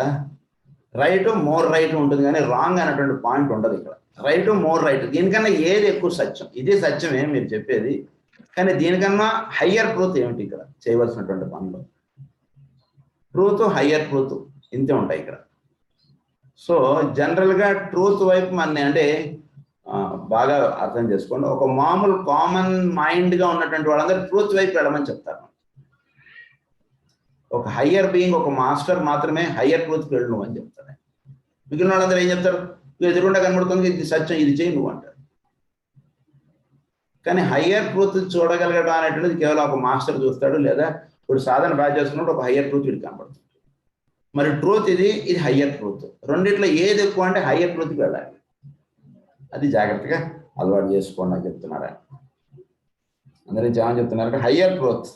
రైట్ మోర్ రైట్ ఉంటుంది, కానీ రాంగ్ అనేటువంటి పాయింట్ ఉండదు ఇక్కడ. రైట్ మోర్ రైట్, దీనికన్నా ఏది ఎక్కువ సత్యం, ఇదే సత్యమే మీరు చెప్పేది, కానీ దీనికన్నా హయ్యర్ ట్రూత్ ఏమిటి ఇక్కడ చేయవలసినటువంటి పనులు? ట్రూత్ హయ్యర్ ట్రూత్ ఇంతే ఉంటాయి ఇక్కడ. సో జనరల్గా ట్రూత్ వైపు మన అంటే బాగా అర్థం చేసుకోండి, ఒక మామూలు కామన్ మైండ్గా ఉన్నటువంటి వాళ్ళందరూ ట్రూత్ వైపు వెళ్ళమని చెప్తారు. ఒక హయ్యర్ బీయింగ్, ఒక మాస్టర్ మాత్రమే హయ్యర్ ట్రూత్కి వెళ్ళు నువ్వు అని చెప్తారు. మిగిలిన వాళ్ళందరూ ఏం చెప్తారు? నువ్వు ఎదురుండా కనబడుతుంది, ఇది సత్యం, ఇది చేయి నువ్వు అంటారు. కానీ హయ్యర్ ట్రూత్ చూడగలగడం అనేటువంటిది కేవలం ఒక మాస్టర్ చూస్తాడు, లేదా ఇప్పుడు సాధన బాగా చేసుకున్నప్పుడు ఒక హయ్యర్ ట్రూత్ వీడికి కనబడుతుంది. మరి ట్రూత్ ఇది హయ్యర్ ట్రూత్, రెండిట్లో ఏది ఎక్కువ అంటే హయ్యర్ ట్రూత్కి వెళ్ళాలి. అది జాగ్రత్తగా అలవాటు చేసుకోండి అని చెప్తున్నారు ఆయన. అందరూ ఏమని చెప్తున్నారంటే higher truth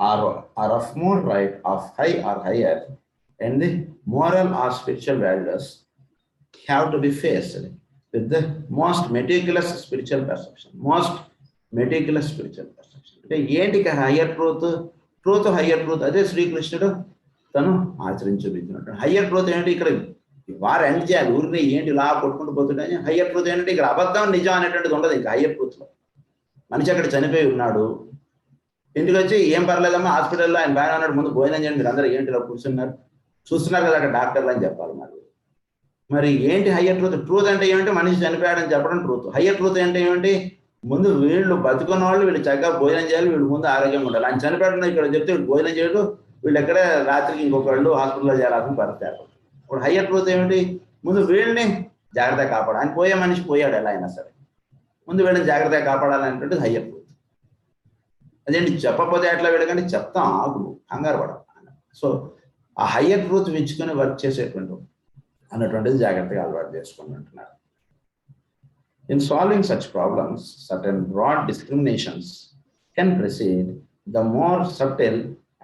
are of more right of high are higher and the moral are spiritual values have to be faced with the most meticulous spiritual perception. Most meticulous spiritual perception అంటే ఏంటి? Higher truth, truth higher truth అదే శ్రీకృష్ణుడు తను ఆచరించి చూపించినట్టు. Higher truth ఏంటి? ఇక్కడ వారు ఎండ్ చేయాలి, ఊరిని ఏంటి ఇలా కొట్టుకుంటూ పోతుంటే. హయ్యర్ ట్రూత్ ఏంటంటే ఇక్కడ అబద్ధం నిజం అనేటువంటిది ఉండదు ఇంకా హయ్యర్ ట్రూత్లో. మనిషి అక్కడ చనిపోయి ఉన్నాడు, ఇంటికి వచ్చి ఏం పర్లేదమ్మా హాస్పిటల్లో ఆయన బాగా ఉన్నాడు, ముందు భోజనం చేయండి, మీరు అందరూ ఏంటి ఇలా కూర్చున్నారు, చూస్తున్నారు కదా అక్కడ డాక్టర్లు అని చెప్పాలి. మరి ఏంటి హయ్యర్ ట్రూత్? ట్రూత్ అంటే ఏమిటి? మనిషి చనిపోయాడని చెప్పడం ట్రూత్. హయ్యర్ ట్రూత్ అంటే ఏమిటి? ముందు వీళ్ళు బతుకున్న వాళ్ళు వీళ్ళు చక్కగా భోజనం చేయాలి, వీళ్ళు ముందు ఆరోగ్యంగా ఉండాలి. ఆయన చనిపోయాడు ఇక్కడ చెప్తే వీళ్ళు భోజనం చేయడు, వీళ్ళు ఎక్కడ రాత్రికి ఇంకొకళ్ళు హాస్పిటల్లో చేరాల్సిన పరిస్థితి. ఇప్పుడు హయ్యర్ ట్రూత్ ఏమిటి? ముందు వీళ్ళని జాగ్రత్తగా కాపాడాలి. ఆయన పోయే మనిషి పోయాడు ఎలా అయినా సరే, ముందు వీళ్ళని జాగ్రత్తగా కాపాడాలనేటువంటిది హయ్యర్ ట్రూత్. అదేంటి చెప్పకపోతే ఎట్లా వీళ్ళకంటే చెప్తాం, ఆకులు కంగారు పడ. సో ఆ హయ్యర్ ట్రూత్ మెచ్చుకొని వర్క్ చేసేటువంటి అన్నటువంటిది జాగ్రత్తగా అలవాటు చేసుకొని అంటున్నారు. In solving such problems, certain broad discriminations can proceed, the more subtle,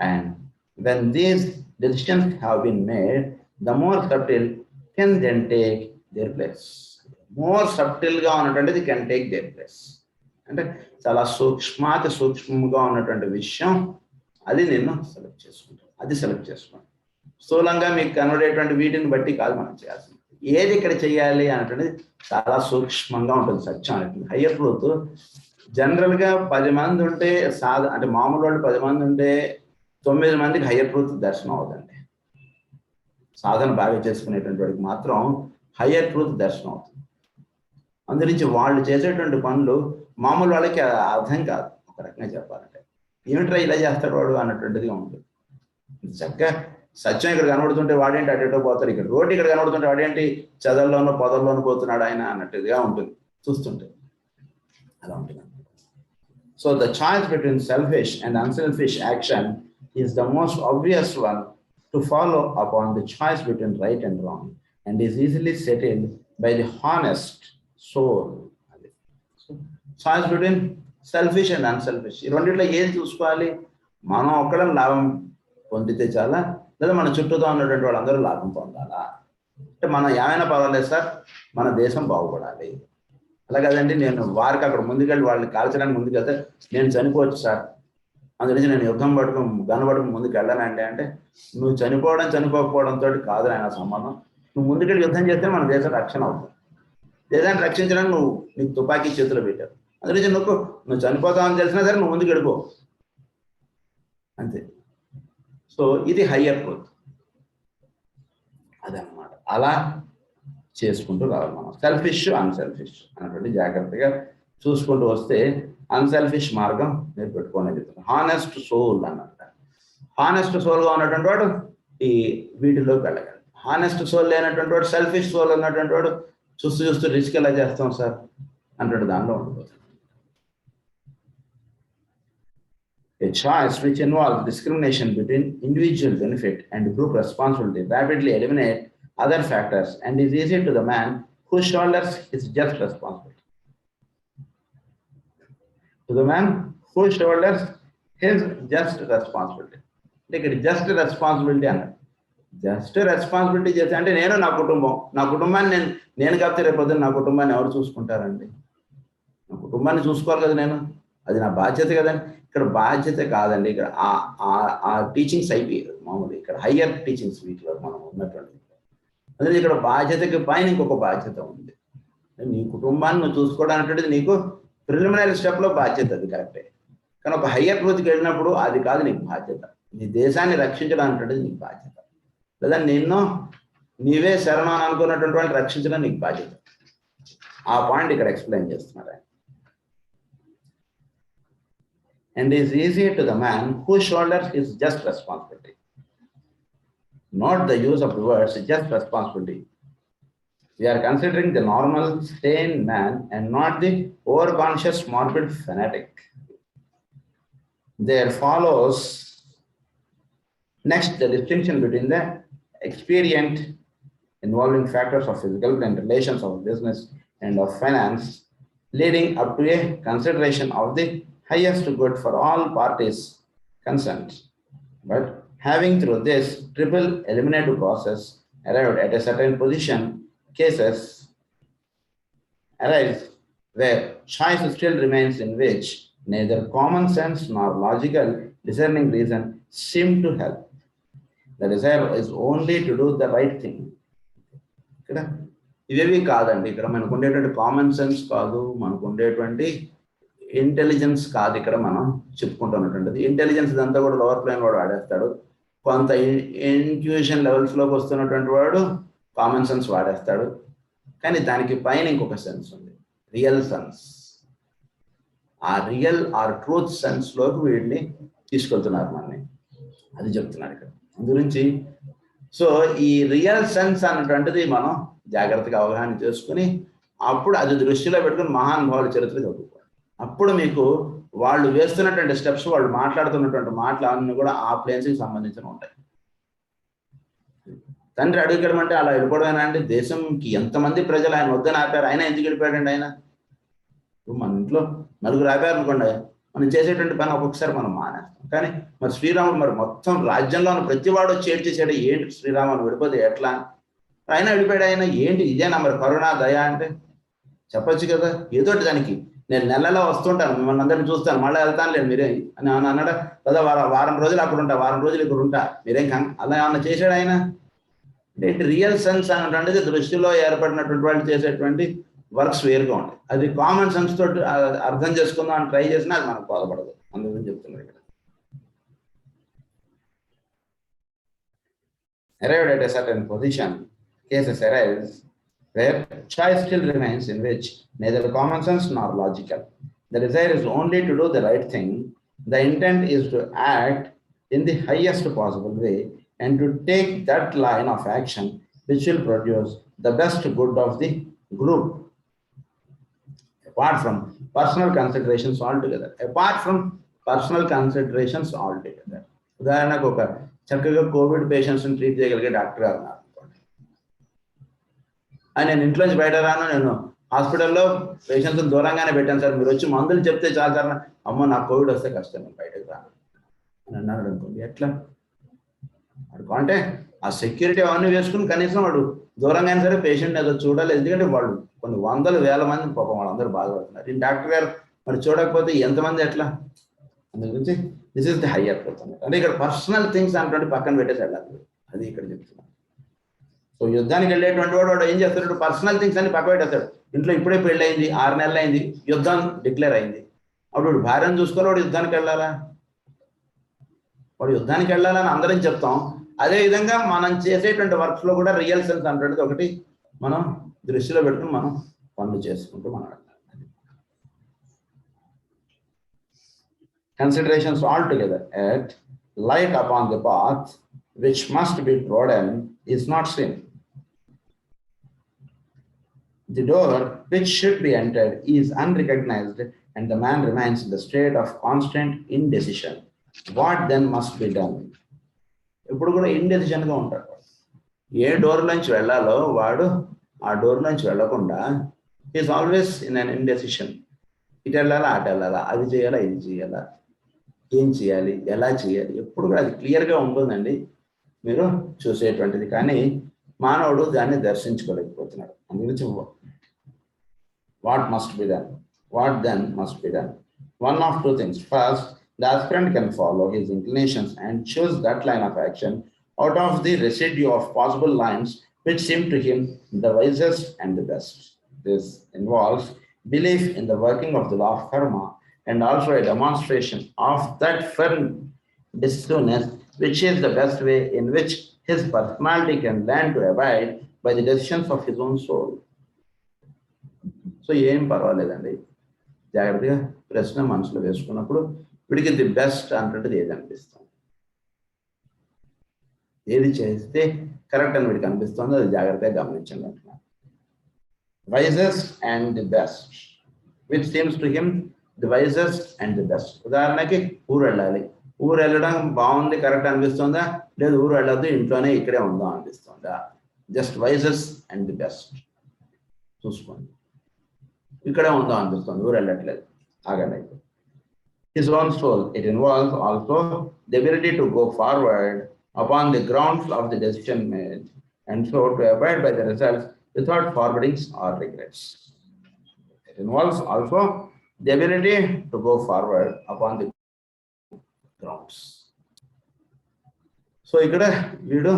and when these decisions have been made, the more subtle can then take their place. More subtle గా ఉన్నటువంటిది can take their place. అంటే చాలా సూక్ష్మంగా ఉన్నటువంటి విషయం అది నేను select చేసుకుంటాను, అది సెలెక్ట్ చేసుకోండి. స్థూలంగా మీకు కనబడేటువంటి వీటిని బట్టి కాదు మనం చేయాల్సింది, ఏది ఇక్కడ చేయాలి అనేటువంటిది చాలా సూక్ష్మంగా ఉంటుంది సత్యం అనేటువంటి. హయ్యర్ ట్రూత్ జనరల్గా 10 మంది ఉంటే అంటే మామూలు వాళ్ళు 10 మంది ఉంటే 9 మందికి హయ్యర్ ట్రూత్ దర్శనం అవుతుంది. సాధన బాగా చేసుకునేటువంటి వాడికి మాత్రం హయ్యర్ ట్రూత్ దర్శనం అవుతుంది. అందురించి వాళ్ళు చేసేటువంటి పనులు మామూలు వాళ్ళకి అర్థం కాదు. ఒక రకంగా చెప్పాలంటే ఏమిట్రా ఇలా చేస్తాడు వాడు అన్నటువంటిదిగా ఉంటుంది. చక్కగా సత్యం ఇక్కడ కనబడుతుంటే వాడేంటి అటేటో పోతాడు, ఇక్కడ రోడ్డు ఇక్కడ కనబడుతుంటే వాడేంటి చదల్లోనో పొదల్లోనూ పోతున్నాడు ఆయన అన్నట్టుగా ఉంటుంది చూస్తుంటే, అలా ఉంటుంది. So the choice between selfish and unselfish action is the most obvious one to follow upon the choice between right and wrong and is easily settled by the honest soul. అది choice between selfish and unselfish, ఈ రెండిట్లో ఏది చూసుకోవాలి? మనం ఒక్కడం లాభం పొందితే చాలా, లేదా మన చుట్టూతో ఉన్నటువంటి వాళ్ళందరూ లాభం పొందాలా? అంటే మనం ఏమైనా పర్వాలేదు సార్, మన దేశం బాగుపడాలి. అలా కదండి, నేను వారికి అక్కడ ముందుకెళ్ళి వాళ్ళని కాల్చడానికి ముందుకెళ్తే నేను చనిపోవచ్చు సార్, అందుకని నేను యుద్ధం పట్టుకుని గన్ను పట్టుకుని ముందుకు వెళ్ళానండి అంటే, నువ్వు చనిపోవడంతో కాదు ఆయన సంబంధం. నువ్వు ముందుకెళ్ళి యుద్ధం చేస్తే మన దేశం రక్షణ అవుతుంది. దేశాన్ని రక్షించడానికి నీకు తుపాకీ చేతిలో పెట్టారు. అందుకే నువ్వు చనిపోతావని తెలిసినా సరే నువ్వు ముందుకు వెళ్ళిపో అంతే. సో ఇది హయ్యర్ ట్రూత్ అదనమాట. అలా చేసుకుంటూ రావాలి మనం. సెల్ఫిష్ అన్సెల్ఫిష్ అన్నటువంటి జాగ్రత్తగా చూసుకుంటూ వస్తే అన్సెల్ఫిష్ మార్గం మీరు పెట్టుకోనేది. హానెస్ట్ సోల్ అన్నమాట. హానెస్ట్ సోల్గా ఉన్నటువంటి వాడు ఈ వీటిలోకి వెళ్ళగలడు. హానెస్ట్ సోల్ లేనటువంటి వాడు, సెల్ఫిష్ సోల్ ఉన్నటువంటి వాడు చూస్తూ రిస్క్ ఎలా చేస్తాం సార్ అన్నటువంటి దానిలో ఉండిపోతాడు. A choice which involves discrimination between individual benefit and group responsibility rapidly eliminate other factors and is easy to the man who shoulders his just responsibility. To the man who shoulders his just responsibility. Like just responsibility అన్నాడు. Just responsibility చేస్తే అంటే నేను నా కుటుంబాన్ని నేను కాకపోతే రేపొద్దున నా కుటుంబాన్ని ఎవరు చూసుకుంటారండి? నా కుటుంబాన్ని చూసుకోవాలి కదా నేను, అది నా బాధ్యత కదండి. ఇక్కడ బాధ్యత కాదండి, ఇక్కడ ఆ టీచింగ్స్ అయిపోయారు మామూలు. ఇక్కడ హయ్యర్ టీచింగ్స్ వీటిలో మనం ఉన్నటువంటి అదే ఇక్కడ బాధ్యతకి పైన ఇంకొక బాధ్యత ఉంది. నీ కుటుంబాన్ని నువ్వు చూసుకోవడం అనేటువంటిది నీకు ప్రిలిమినరీ స్టెప్లో బాధ్యత, అది కరెక్టే. కానీ ఒక హయ్యర్ గ్రోత్కి వెళ్ళినప్పుడు అది కాదు నీకు బాధ్యత. నీ దేశాన్ని రక్షించడం అనేటువంటిది నీకు బాధ్యత, లేదా నీవే శరణం అని అనుకున్నటువంటి వాళ్ళు రక్షించడం నీకు బాధ్యత. ఆ పాయింట్ ఇక్కడ ఎక్స్ప్లెయిన్ చేస్తున్నారు. And is easy to the man who shoulders his just responsibility. Not the use of the words just responsibility. We are considering the normal, sane man and not the overconscious, morbid fanatic. There follows next the distinction between the expedient involving factors of physical and relations of business and of finance, leading up to a consideration of the highest good for all parties concerned. But having through this triple eliminative process arrived at a certain position, cases arise where choice still remains, in which neither common sense nor logical discerning reason seem to help. The desire is only to do the right thing. ఇవేవి కాదండి, ఇక్కడ మనకు ఉండేటువంటి common sense కాదు, మనకు ఉండేటువంటి intelligence కాదు ఇక్కడ మనం చెప్పుకుంటున్నటువంటిది. ఇంటెలిజెన్స్ ఇదంతా కూడా లోవర్ ప్లేన్ వాడు వాడేస్తాడు, కొంత ఇంట్యూషన్ లెవెల్స్లోకి వస్తున్నటువంటి వాడు కామన్ సెన్స్ వాడేస్తాడు. కానీ దానికి పైన ఇంకొక సెన్స్ ఉంది, రియల్ సెన్స్. ఆ రియల్ ఆర్ ట్రూత్ సెన్స్లోకి వీడిని తీసుకెళ్తున్నారు మనని, అది చెప్తున్నారు ఇక్కడ గురించి. సో ఈ రియల్ సెన్స్ అన్నటువంటిది మనం జాగ్రత్తగా అవగాహన చేసుకుని అప్పుడు అది దృష్టిలో పెట్టుకుని మహానుభావుల చరిత్ర చదువుకోవాలి. అప్పుడు మీకు వాళ్ళు వేస్తున్నటువంటి స్టెప్స్, వాళ్ళు మాట్లాడుతున్నటువంటి మాటలు అన్నీ కూడా ఆ ప్లేన్స్కి సంబంధించిన ఉంటాయి. తండ్రి అడుగుకోవడం అంటే అలా వెళ్ళిపోవడమేనా అండి? దేశంకి ఎంతమంది ప్రజలు ఆయన వద్దని ఆపారు, ఆయన ఎందుకు వెళ్ళిపోయాడండి? ఆయన మన ఇంట్లో నలుగురు ఆపారు అనుకోండి, మనం చేసేటువంటి పని ఒక్కొక్కసారి మనం మానేస్తాం. కానీ మరి శ్రీరాముడు మరి మొత్తం రాజ్యంలో ఉన్న ప్రతివాడు వచ్చి ఏడ్ చేసాడు, ఏంటి శ్రీరాముడు విడిపోతే ఎట్లా? ఆయన వెళ్ళిపోయాడు. ఆయన ఏంటి ఇదేనా మరి కరుణ దయ అంటే? చెప్పొచ్చు కదా ఏదోటి దానికి. నేను నెలలో వస్తుంటాను, మిమ్మల్ని అందరినీ చూస్తాను, మళ్ళీ వెళ్తాను లేదు మీరే అని అన్నాడా? లేదా వారం రోజులు అక్కడ ఉంటా, వారం రోజులు ఇక్కడ ఉంటా, మీరేం అలా ఏమన్నా చేశాడు ఆయన? అంటే రియల్ సెన్స్ అనేటువంటిది దృష్టిలో ఏర్పడినటువంటి వాళ్ళు చేసేటువంటి వర్క్స్ వేరుగా ఉంటాయి. అది కామన్ సెన్స్ తోటి అర్థం చేసుకుందాం అని ట్రై చేసినా అది మనకు బాధపడదు. అందుకని చెప్తున్నారు ఇక్కడ. Arrived at a certain position, cases arise where choice still remains, in which neither common sense nor logical. The desire is only to do the right thing. The intent is to act in the highest possible way and to take that line of action which will produce the best good of the group, apart from personal considerations altogether. ఉదాహరణకు ఒక చక్కగా Covid పేషెంట్స్ని treat చేయగలిగే doctor గారు ఉన్నారు. నేను ఇంట్లోంచి బయట రాను, నేను హాస్పిటల్లో పేషెంట్స్ దూరంగానే పెట్టాను సార్, మీరు వచ్చి మందులు చెప్తే చాలు సార్, అమ్మో నాకు కోవిడ్ వస్తే కష్టం నేను బయటకు రాను అని అన్నాడు అనుకోండి. ఎట్లా వాడు అంటే ఆ సెక్యూరిటీ అవన్నీ వేసుకుని కనీసం వాడు దూరంగానే సరే పేషెంట్ ఏదో చూడాలి. ఎందుకంటే వాళ్ళు కొన్ని వందల వేల మంది పాపం వాళ్ళందరూ బాధపడుతున్నారు. ఈ డాక్టర్ గారు మరి చూడకపోతే ఎంతమంది ఎట్లా? అందు గురించి this is the higher truth అంటే ఇక్కడ పర్సనల్ థింగ్స్ అంటే పక్కన పెట్టేసి వెళ్ళాలి, అది ఇక్కడ చెప్తున్నాను. సో యుద్ధానికి వెళ్ళేటువంటి వాడు ఏం చేస్తాడు? పర్సనల్ థింగ్స్ అన్ని పక్క పెట్టేస్తాడు. ఇంట్లో ఇప్పుడే పెళ్ళయింది, 6 నెలలు అయింది, యుద్ధం డిక్లేర్ అయింది. అప్పుడు భార్యను చూసుకోవాలి, వాడు యుద్ధానికి వెళ్ళాలా? వాడు యుద్ధానికి వెళ్ళాలని అందరం చెప్తాం. అదేవిధంగా మనం చేసేటువంటి వర్క్స్లో కూడా రియల్ సెన్స్ అంటే ఒకటి మనం దృష్టిలో పెట్టుకుని మనం పనులు చేసుకుంటూ మనం considerations altogether at light upon the path which must be trodden is not sin. The door which should be entered is unrecognized and the man remains in the state of constant indecision. What then must be done? ఇప్పుడు కూడా ఇండెసిషన్గా ఉంటాడు. ఏ door నుంచి వెళ్ళాలో వాడు ఆ door నుంచి వెళ్ళకుండా is always in an indecision. ఇటు వెళ్ళాలా, అటు వెళ్ళాలా, అది చేయాలా, ఇది చేయాలా, ఏం చేయాలి, ఎలా చేయాలి, ఎప్పుడు కూడా అది క్లియర్గా ఉంటుందండి మీరు చూసేటువంటిది. కానీ మానవుడు దాన్ని దర్శించుకోలేకపోతున్నాడు. అందుగురించి what must be done, what then must be done? One of two things. First, the aspirant can follow his inclinations and choose that line of action out of the residue of possible lines which seem to him the wisest and the best. This involves belief in the working of the law of karma and also a demonstration of that firm decisiveness which is the best way in which his personality can learn to abide by the decisions of his own soul. So ఏం పర్వాలేదండి, జాగ్రత్తగా ప్రశ్న మనసులో వేసుకున్నప్పుడు వీడికి the best అంటుంటే ఏది అనిపిస్తుంది, ఏది చేస్తే కరెక్ట్ అని వీడికి అనిపిస్తుందో అది జాగ్రత్తగా గమనించండి అంటున్నాను. Wisest and the best which seems to him the wisest and the best. ఉదాహరణకి ఊరు వెళ్ళాలి, ఊరు వెళ్ళడం బాగుంది, కరెక్ట్ అనిపిస్తుందా? లేదు, ఊరు వెళ్ళొద్దు, ఇంట్లోనే ఇక్కడే ఉందాం అనిపిస్తుందా? Just wisest and the best చూసుకోండి. ఇక్కడే ఉందాం అనిపిస్తుంది, ఊరు వెళ్ళట్లేదు, ఆగండి. His own soul, it involves also the ability to go forward upon the grounds of the decision made and so to abide by the results without forebodings or regrets. It involves also the ability to go forward upon the grounds. So ఇక్కడ వీడు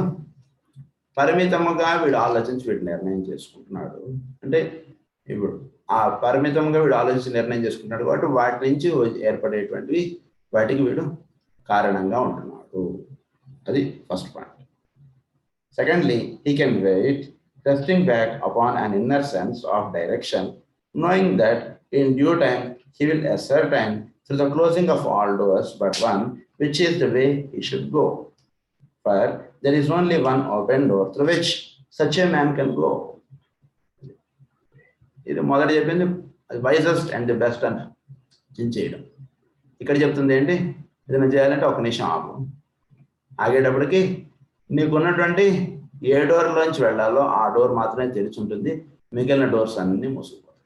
పరిమితంగా వీడు ఆలోచించి వీడు నిర్ణయం చేసుకుంటున్నాడు. అంటే ఇప్పుడు ఆ పరిమితంగా వీడు ఆలోచించి నిర్ణయం చేసుకుంటున్నాడు కాబట్టి వాటి నుంచి ఏర్పడేటువంటివి వాటికి వీడు కారణంగా ఉంటున్నాడు. అది first point. Secondly, he can wait trusting back upon an inner sense of direction, knowing that in due time he will ascertain through the closing of all doors but one which is the way he should go. For there is only one open door through which such a man can go. ఇది మొదట చెప్పింది wisest and the best అని చేయడం. ఇక్కడ చెప్తుంది ఏంటి, ఏదైనా చేయాలంటే ఒక నిమిషం ఆగు, ఆగేటప్పటికి నీకున్నటువంటి ఏ డోర్లోంచి వెళ్ళాలో ఆ డోర్ మాత్రమే తెరిచి ఉంటుంది, మిగిలిన డోర్స్ అన్నీ మూసుకుపోతాయి,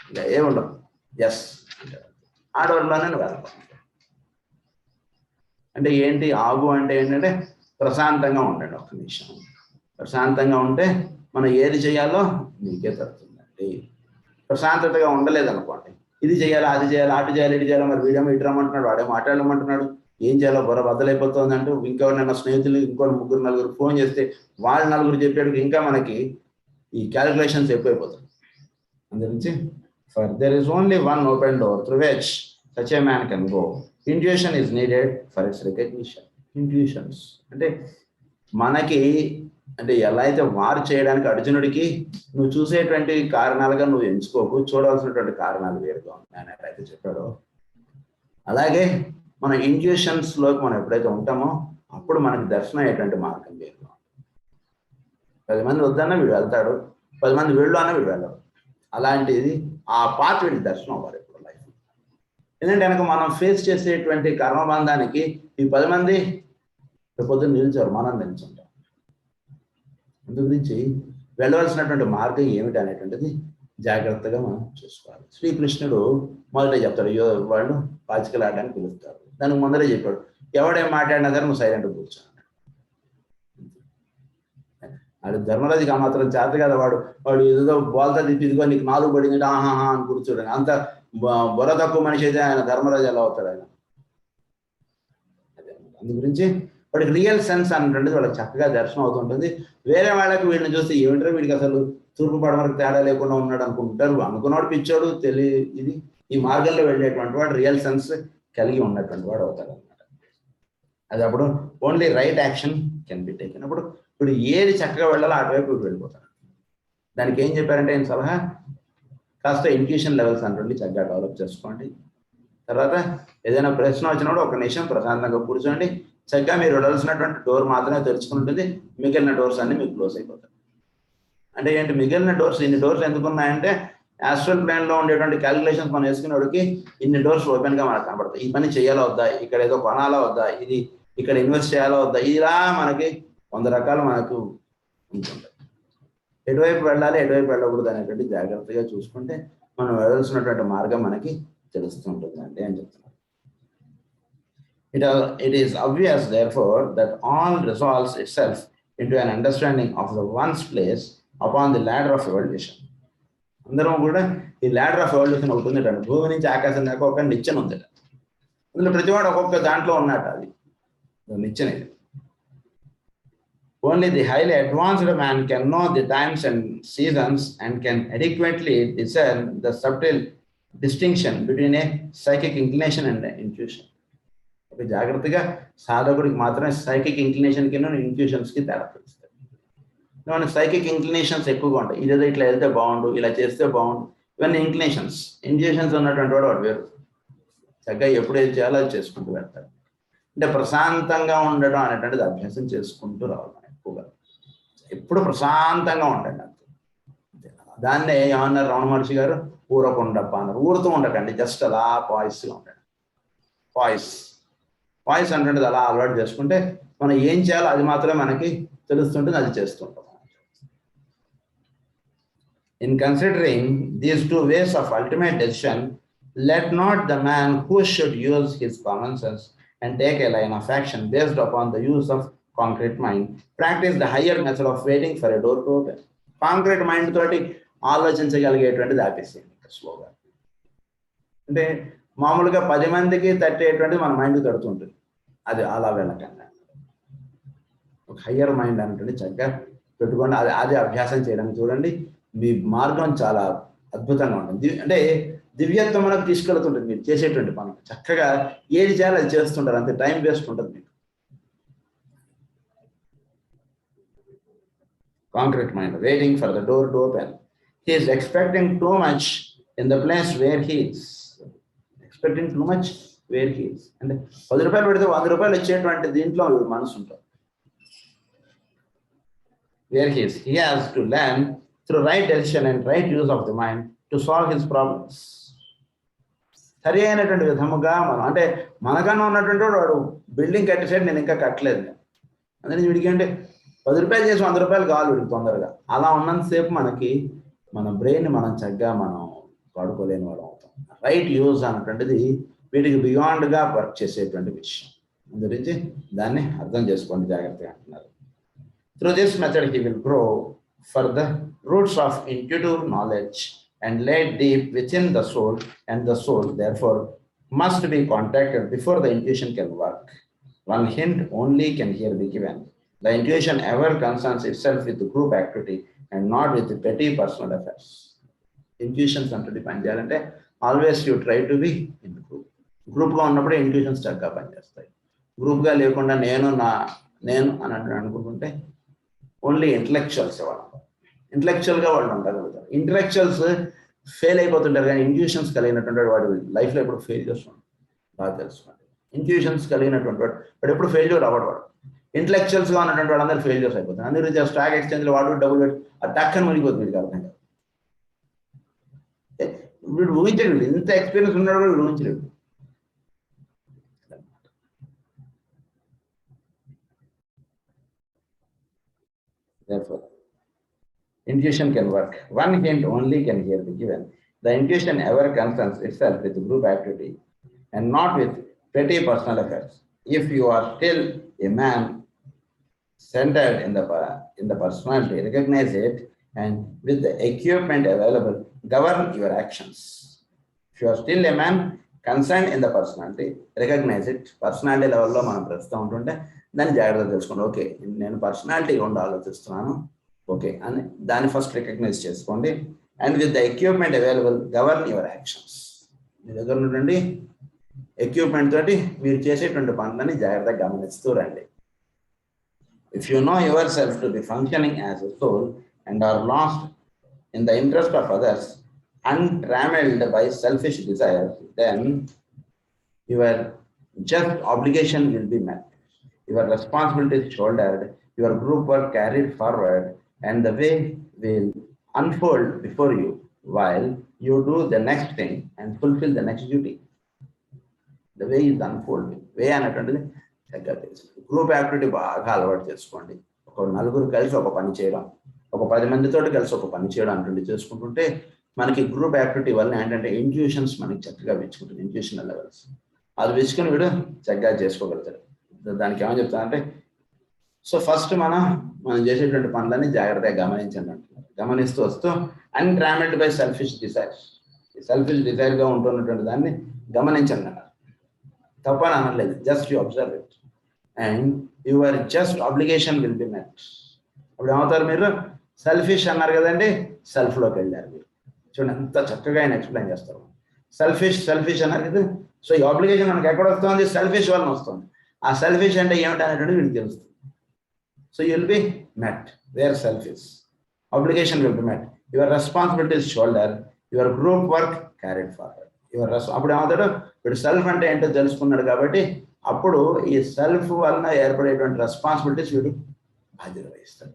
ఇంకా ఏముండవు. ఎస్, ఆ డోర్లోనే నువ్వు వెళ్తావు. అంటే ఏంటి ఆగు అంటే ఏంటంటే ప్రశాంతంగా ఉండండి, ఒక నిమిషం ప్రశాంతంగా ఉంటే మనం ఏది చేయాలో నీకే తరుతుందండి. ప్రశాంతతగా ఉండలేదనుకోండి, ఇది చేయాలి, అది చేయాలి, అటు చేయాలి, ఇటు చేయాలి, మరి వీడేమో ఇటు రమ్మంటున్నాడు, వాడేమో అటు వెళ్ళమంటున్నాడు, ఏం చేయాలో బుర్ర బద్దలైపోతుంది అంటూ ఇంకెవరినైనా స్నేహితులు ఇంకోటి ముగ్గురు నలుగురు ఫోన్ చేస్తే వాళ్ళు నలుగురు చెప్పేటికి ఇంకా మనకి ఈ క్యాలిక్యులేషన్స్ ఎక్కువైపోతాయి. అందుగురించి for there is only one open door through which such a man can go. Intuition is needed for it's recognition. Intuitions అంటే మనకి, అంటే ఎలా అయితే వారు చేయడానికి అర్జునుడికి నువ్వు చూసేటువంటి కారణాలుగా నువ్వు ఎంచుకోకు, చూడాల్సినటువంటి కారణాలు వేరుగా ఉన్నాయని ఎట్లయితే చెప్పాడో, అలాగే మన ఇంట్యూషన్స్ లోకి మనం ఎప్పుడైతే ఉంటామో అప్పుడు మనకి దర్శనం అయ్యేటువంటి మార్గం వేరుగా ఉంటుంది. 10 మంది వద్దన్నా వీడు వెళ్తాడు, 10 మంది వెళ్ళు అన్న వీడు వెళ్ళడు. అలాంటిది ఆ పాత వీడి దర్శనం అవ్వాలి ఇప్పుడు లైఫ్. ఎందుకంటే కనుక మనం ఫేస్ చేసేటువంటి కర్మబంధానికి ఈ 10 మంది పొద్దున్న నిలిచారు, మనం నిలిచుంటాం. అందు గురించి వెళ్ళవలసినటువంటి మార్గం ఏమిటి అనేటువంటిది జాగ్రత్తగా మనం చూసుకోవాలి. శ్రీకృష్ణుడు మొదట చెప్తాడు, వాళ్ళు పాచికలాడడానికి పిలుస్తారు, దానికి ముందరే చెప్పాడు, ఎవడేం మాట్లాడినా కానీ నువ్వు సైలెంట్గా కూర్చోన్నాడు. వాడు ధర్మరాజుకి ఆ మాత్రం చేత కదా, వాడు ఏదో బోల్తా తిప్పి ఇదిగో నీకు 4 పడింది ఆహాహా అని కూర్చోడు. అంత బుర్ర తక్కువ మనిషి అయితే ఆయన ధర్మరాజు ఎలా అవుతాడు ఆయన? అదే అందు గురించి వాడికి రియల్ సెన్స్ అనేటువంటిది వాళ్ళకి చక్కగా దర్శనం అవుతుంటుంది. వేరే వాళ్ళకి వీళ్ళని చూస్తే ఏమిటో వీడికి అసలు తూర్పు పడమరకు తేడా లేకుండా ఉన్నాడు అనుకుంటారు. అనుకున్నాడు పిచ్చాడు, ఇది ఈ మార్గంలో వెళ్ళేటువంటి వాడు రియల్ సెన్స్ కలిగి ఉన్నటువంటి వాడు అవుతాడు అనమాట. అది అప్పుడు only right action can be taken. అప్పుడు ఇప్పుడు ఏది చక్కగా వెళ్ళాలో అటువైపు వెళ్ళిపోతాడు. దానికి ఏం చెప్పారంటే ఆయన సలహా, కాస్త ఇంట్యూషన్ లెవెల్స్ అంటుండి చక్కగా డెవలప్ చేసుకోండి. తర్వాత ఏదైనా ప్రశ్న వచ్చినప్పుడు ఒక నిమిషం ప్రశాంతంగా కూర్చోండి. చక్కగా మీరు వెళ్ళాల్సినటువంటి డోర్ మాత్రమే తెరుచుకుని ఉంటుంది, మిగిలిన డోర్స్ అన్ని మీకు క్లోజ్ అయిపోతాయి. అంటే ఏంటి, మిగిలిన డోర్స్, ఇన్ని డోర్స్ ఎందుకు ఉన్నాయంటే యాస్ట్రల్ ప్లేన్ లో ఉండేటువంటి క్యాలిక్యులేషన్స్ మనం వేసుకునేవాడికి ఇన్ని డోర్స్ ఓపెన్ గా మనకు కనబడతాయి. ఈ పని చేయాలా వద్దా, ఇక్కడ ఏదో కొనాలా వద్దా, ఇది ఇక్కడ ఇన్వెస్ట్ చేయాలా వద్దా, ఇలా మనకి 100 రకాలు మనకు ఉంటుంటాయి. ఎటువైపు వెళ్ళాలి, ఎటువైపు వెళ్ళకూడదు అనేటువంటి జాగ్రత్తగా చూసుకుంటే మనం వెళ్ళాల్సినటువంటి మార్గం మనకి తెలుస్తుంటుందండి అని చెప్తున్నారు. It is obvious therefore that all resolves itself into an understanding of the one's place upon the ladder of evolution. అందరం కూడా ఈ ladder of evolution ఒకటి ఉందండి. భూమి నుంచి ఆకాశం దాకా ఒక నిచ్చెన ఉంది. అందులో ప్రతివాడు ఒక్కొక్క దాంట్లో ఉన్నట్టు అది నిచ్చెన. Only the highly advanced man can know the times and seasons and can adequately discern the subtle distinction between a psychic inclination and intuition. ఒక జాగ్రత్తగా సాధకుడికి మాత్రమే సైకిక్ ఇంక్లినేషన్ కి ఇంట్యూషన్స్ కి తేడా తెలుస్తాయి. మనకి సైకిక్ ఇంక్లినేషన్స్ ఎక్కువగా ఉంటాయి. ఇదేదో ఇట్లా వెళ్తే బాగుండు, ఇలా చేస్తే బాగుండు, ఇవన్నీ ఇంక్లినేషన్స్. ఇంట్యూషన్స్ ఉన్నటువంటి వాడు వేరు. చక్కగా ఎప్పుడు ఏది చేయాలో అది చేసుకుంటూ వెళ్తాడు. అంటే ప్రశాంతంగా ఉండడం అనేటువంటిది అభ్యాసం చేసుకుంటూ రావాలి. ఎక్కువగా ఎప్పుడు ప్రశాంతంగా ఉండండి అంతే. దాన్నే ఏమన్నారు రమణ మహర్షి గారు, ఊరకుండప్ప అన్నారు. ఊరుతూ ఉండకండి, జస్ట్ అలా పాయిస్గా ఉండండి. వాయిస్ అంటే అలా అలవాటు చేసుకుంటే మనం ఏం చేయాలో అది మాత్రమే మనకి తెలుస్తుంటుంది, అది చేస్తుంటాం. In considering these two ways of ultimate decision, let not the man who should use his common sense and take a line of action based upon the use of concrete mind practice the higher method of waiting for a door to open. Concrete mind తోటి ఆలోచించగలిగేటువంటిది ఆపేసేయండి స్లోగా. అంటే మామూలుగా 10 మందికి తట్టేటువంటిది మన mind తడుతుంటుంది, అది అలా వెళ్ళకండి. ఒక హయ్యర్ మైండ్ అంటే చక్కగా పెట్టుకోండి. అది అభ్యాసం చేయడానికి చూడండి. మీ మార్గం చాలా అద్భుతంగా ఉంటుంది. అంటే దివ్యత్వం మనకు తీసుకెళ్తుంటుంది. మీరు చేసేటువంటి పనులు చక్కగా ఏది చేయాలో అది చేస్తుంటారు, అంతే. టైం వేస్ట్ ఉంటుంది మీకు. Concrete mind waiting for the door to open. He is expecting too much in the place where he is. Expecting too much where he is అంటే 10 రూపాయలు పెడితే 100 రూపాయలు వచ్చేటువంటి దీంట్లో మనసు ఉంటుంది. Where he is, he has to learn through right decision and right use of the mind to solve his problems. సరి అయినటువంటి విధముగా మనం, అంటే మనకన్నా ఉన్నటువంటి వాడు బిల్డింగ్ కట్టేసాడు, నేను ఇంకా కట్టలేదు, అందుకని వీడికి అంటే 10 రూపాయలు చేసి 100 రూపాయలు కావాలి వీడికి తొందరగా. అలా ఉన్నంతసేపు మనకి మన బ్రెయిన్ మనం చక్కగా మనం వాడుకోలేని వాడు అవుతాం. రైట్ యూజ్ అన్నటువంటిది వీటికి బియాండ్గా వర్క్ చేసేటువంటి విషయం. అందుగురించి దాన్ని అర్థం చేసుకోండి జాగ్రత్తగా అంటున్నారు. Through this method he will grow for the roots of intuitive knowledge and laid deep within the soul, and the soul therefore must be contacted before the intuition can work. One hint only can here be given. The intuition ever concerns itself with the group activity and not with the petty personal affairs. Intuitions అంటే పని చేయాలంటే always you try to be in group. గ్రూప్గా ఉన్నప్పుడే intuitions చక్కగా పనిచేస్తాయి. గ్రూప్గా లేకుండా నేను అని అనుకుంటుంటే ఓన్లీ ఇంటలెక్చువల్స్ వాళ్ళు ఇంటలెక్చువల్గా వాళ్ళు ఉండగలుగుతారు. ఇంటలెక్చువల్స్ ఫెయిల్ అయిపోతుంటారు, కానీ ఇంట్యూషన్స్ కలిగినటువంటి వాడు లైఫ్లో ఎప్పుడు ఫెయిల్ చేస్తున్నాడు బాగా తెలుసుకోండి. ఇంట్యూషన్స్ కలిగినటువంటి వాడు ఎప్పుడు ఫెయిల్యూర్ అవ్వడు. వాడు ఇంటలెక్చువల్స్గా ఉన్నటువంటి వాడు అందరూ ఫెయిల్యూర్స్ అయిపోతారు. అందరూ స్టాక్ ఎక్స్చేంజ్లో వాడు డబ్బులు పెట్టి ఆ టక్కని మునిగిపోతుంది. వీడికి అర్థం కాదు. వీడు ఊహించలేడు, ఇంత ఎక్స్పీరియన్స్ ఉన్నాడు కూడా వీడు ఊహించలేడు. Therefore, intuition can work. One hint only can here be given. The intuition ever concerns itself with group activity and not with petty personal affairs. If you are still a man centered in the personality, recognize it, and with the equipment available, govern your actions. If you are still a man concerned in the personality, recognize it. Personality level లో మనం ప్రస్తుతం ఉంటుంటే దాన్ని జాగ్రత్తగా తెలుసుకోండి. Okay, నేను పర్సనాలిటీగా ఉండి ఆలోచిస్తున్నాను, ఓకే అని దాన్ని ఫస్ట్ రికగ్నైజ్ చేసుకోండి. And with the equipment available govern your actions. మీ దగ్గర ఉన్నటువంటి ఎక్విప్మెంట్ తోటి మీరు చేసేటువంటి పనులని జాగ్రత్తగా గమనిస్తూ రండి. If you know yourself to be functioning as a soul and are lost in the interest of others, untrammeled by selfish desires, then your just obligation will be met. Your responsibility is shouldered, your group work carried forward, and the way will unfold before you while you do the next thing and fulfill the next duty. The way is unfolding. Way అన్నటువంటిది చక్కగా తెలుసు. Group activity బాగా అలవాటు చేసుకోండి. ఒక నలుగురు కలిసి ఒక పని చేయడం, ఒక 10 మందితో కలిసి ఒక పని చేయడం అటువంటి చేసుకుంటుంటే మనకి గ్రూప్ యాక్టివిటీ వల్ల ఏంటంటే ఇంట్యూషన్స్ మనకి చక్కగా పెంచుకుంటుంది. ఇంట్యూషనల్ లెవెల్స్ అది పెంచుకుని వీడు చక్కగా చేసుకోగలుగుతాడు. దానికి ఏమని చెప్తానంటే, సో ఫస్ట్ మనం చేసేటువంటి పనులని జాగ్రత్తగా గమనించండి అంటున్నారు. గమనిస్తూ వస్తూ అన్ట్రామెల్డ్ బై సెల్ఫిష్ డిజైర్స్, సెల్ఫిష్ డిజైర్గా ఉంటున్నటువంటి దాన్ని గమనించండి అన్నారు. తప్పని అనట్లేదు, just you observe it and your just obligation will be మెట్. అప్పుడు ఏమవుతారు మీరు? సెల్ఫిష్ అన్నారు కదండి, సెల్ఫ్లోకి వెళ్ళారు మీరు. చూడండి ఎంత చక్కగా ఆయన ఎక్స్ప్లెయిన్ చేస్తారు. సెల్ఫిష్ అన్నారు కదా, సో ఈ ఆబ్లిగేషన్ మనకి ఎక్కడ వస్తుంది? సెల్ఫిష్ వలన వస్తుంది. ఆ సెల్ఫిష్ అంటే ఏమిటి అనేటువంటి వీడికి తెలుస్తుంది. So you will be met where selfish, obligation will be met, your responsibilities shoulder, your group work carried forward. అప్పుడు ఏమవుతాడు? వీడు సెల్ఫ్ అంటే ఏంటో తెలుసుకున్నాడు కాబట్టి అప్పుడు ఈ సెల్ఫ్ వలన ఏర్పడేటువంటి రెస్పాన్సిబిలిటీస్ వీడు బాధ్యత వహిస్తాడు.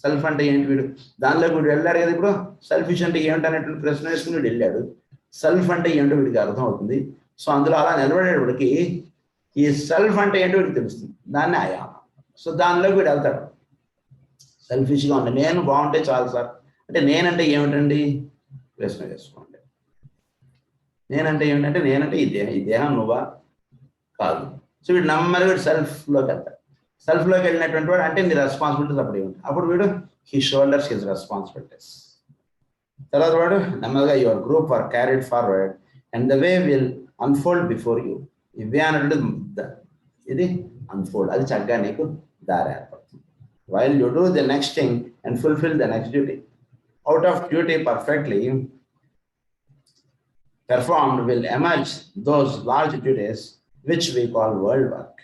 సెల్ఫ్ అంటే ఏంటి? వీడు దానిలోకి వీడు వెళ్ళాడు కదా. ఇప్పుడు సెల్ఫిష్ అంటే ఏమిటి అనేటువంటి ప్రశ్న వేసుకుని వీడు వెళ్ళాడు. సెల్ఫ్ అంటే ఏంటో వీడికి అర్థం అవుతుంది. సో అందులో అలా నిలబడేటప్పటికి ఈ సెల్ఫ్ అంటే ఏంటో వీడికి తెలుస్తుంది. దాన్ని ఆయామం. సో దానిలోకి వీడు వెళ్తాడు. సెల్ఫిష్గా ఉంది, నేను బాగుంటే చాలు సార్ అంటే నేనంటే ఏమిటండి ప్రశ్న వేసుకోండి. నేనంటే ఏమిటంటే నేనంటే ఈ దేహం నువ్వా? కాదు. సో వీడు నెమ్మదిగా వీడు సెల్ఫ్లోకి వెళ్తాడు. సెల్ఫ్లోకి వెళ్ళినటువంటి వాడు అంటే నీ రెస్పాన్సిబిలిటీస్ అప్పుడు ఏమిటి? అప్పుడు వీడు హీ షోల్డర్స్ హిజ్ రెస్పాన్సిబిలిటీస్. తర్వాత వాడు నెమ్మదిగా your group are carried forward and the way will unfold before you. ఇవే అన్నట్టు ఇది అన్ఫోల్డ్, అది చక్కగా నీకు దారి ఏర్పడుతుంది. While you do the next thing and fulfil the next duty. Out of duty perfectly performed will emerge those large duties which we call world work.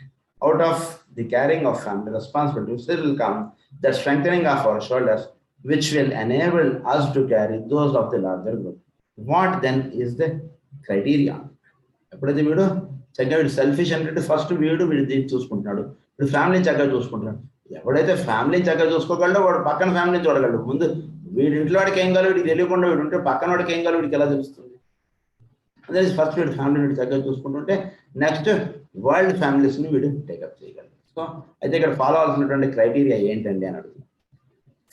Out of the carrying of family responsibilities, there will come the strengthening of our shoulders, which will enable us to carry those of the larger group. What then is the criteria? ఎప్పుడైతే వీడు చక్కగా వీడు selfish అంటే first వీడు చూసుకుంటున్నాడు, వీడు ఫ్యామిలీని చక్కగా చూసుకుంటున్నాడు. ఎవడైతే ఫ్యామిలీని చక్కగా చూసుకోగలడో వాడు పక్కన ఫ్యామిలీని చూడగలడు. ముందు వీడి ఇంట్లో వాడికి ఏం కాదు వీడికి తెలియకుండా వీడు ఉంటే పక్కన వాడికి ఏం కాదు వీడికి ఎలా తెలుస్తుంది? అదే ఫస్ట్ వీడు ఫ్యామిలీ వీడు చక్కగా చూసుకుంటుంటే నెక్స్ట్ వరల్డ్ ఫ్యామిలీస్ని వీడు టేకప్ చేయగలరు. సో అయితే ఇక్కడ ఫాలో అవ్వాల్సినటువంటి క్రైటీరియా ఏంటండి అని అడుగుతుంది.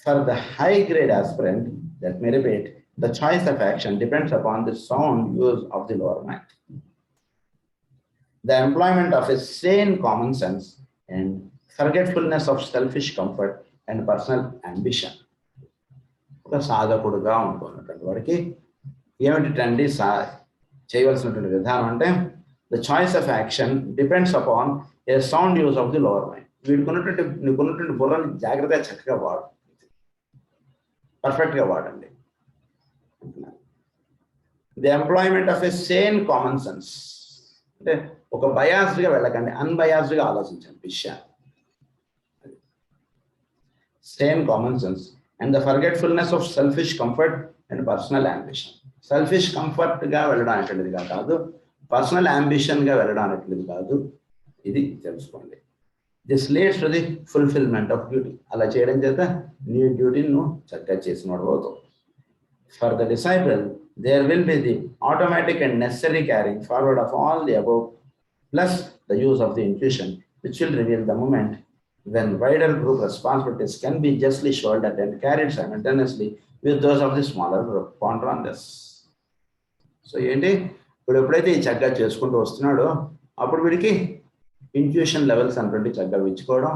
For the high grade aspirant that may repeat the choice of action depends upon the sound use of the lower mind, the employment of a Sen common sense and forgetfulness of selfish comfort and personal ambition. ఒక సాధకుడుగా ఉంటున్నటువంటి వాడికి ఏమిటండి చేయవలసినటువంటి విధానం అంటే the choice of action depends upon A sound use of the lower mind. నీకున్నటువంటి బుర్రని జాగ్రత్తగా చక్కగా వాడు, పర్ఫెక్ట్గా వాడండి. The employment of a Sen common sense అంటే ఒక బయాస్డ్గా వెళ్ళకండి, అన్బయాస్డ్గా ఆలోచించండి విషయాన్ని. Same common sense and the forgetfulness of selfish comfort and personal ambition. Selfish కంఫర్ట్గా వెళ్ళడం అనేటువంటిదిగా కాదు, పర్సనల్ అంబిషన్గా వెళ్ళడం అనేటువంటిది కాదు, ఇది తెలుసుకోండి. This leads to the fulfilment of duty. అలా చేయడం చేత నీ డ్యూటీని నువ్వు చక్కగా చేసిన వాడు అవుతావు. For the disciple there will be the automatic and necessary carrying forward of all the above plus the use of the intuition which will reveal the moment when wider group responsibilities can be justly shouldered and carried simultaneously with those of the smaller group. Ponder on this. So ఏంటి ఇప్పుడు ఎప్పుడైతే ఈ చక్కగా చేసుకుంటూ వస్తున్నాడో అప్పుడు వీడికి intuition levels అంటే చక్కగా ఇచ్చుకోవడం,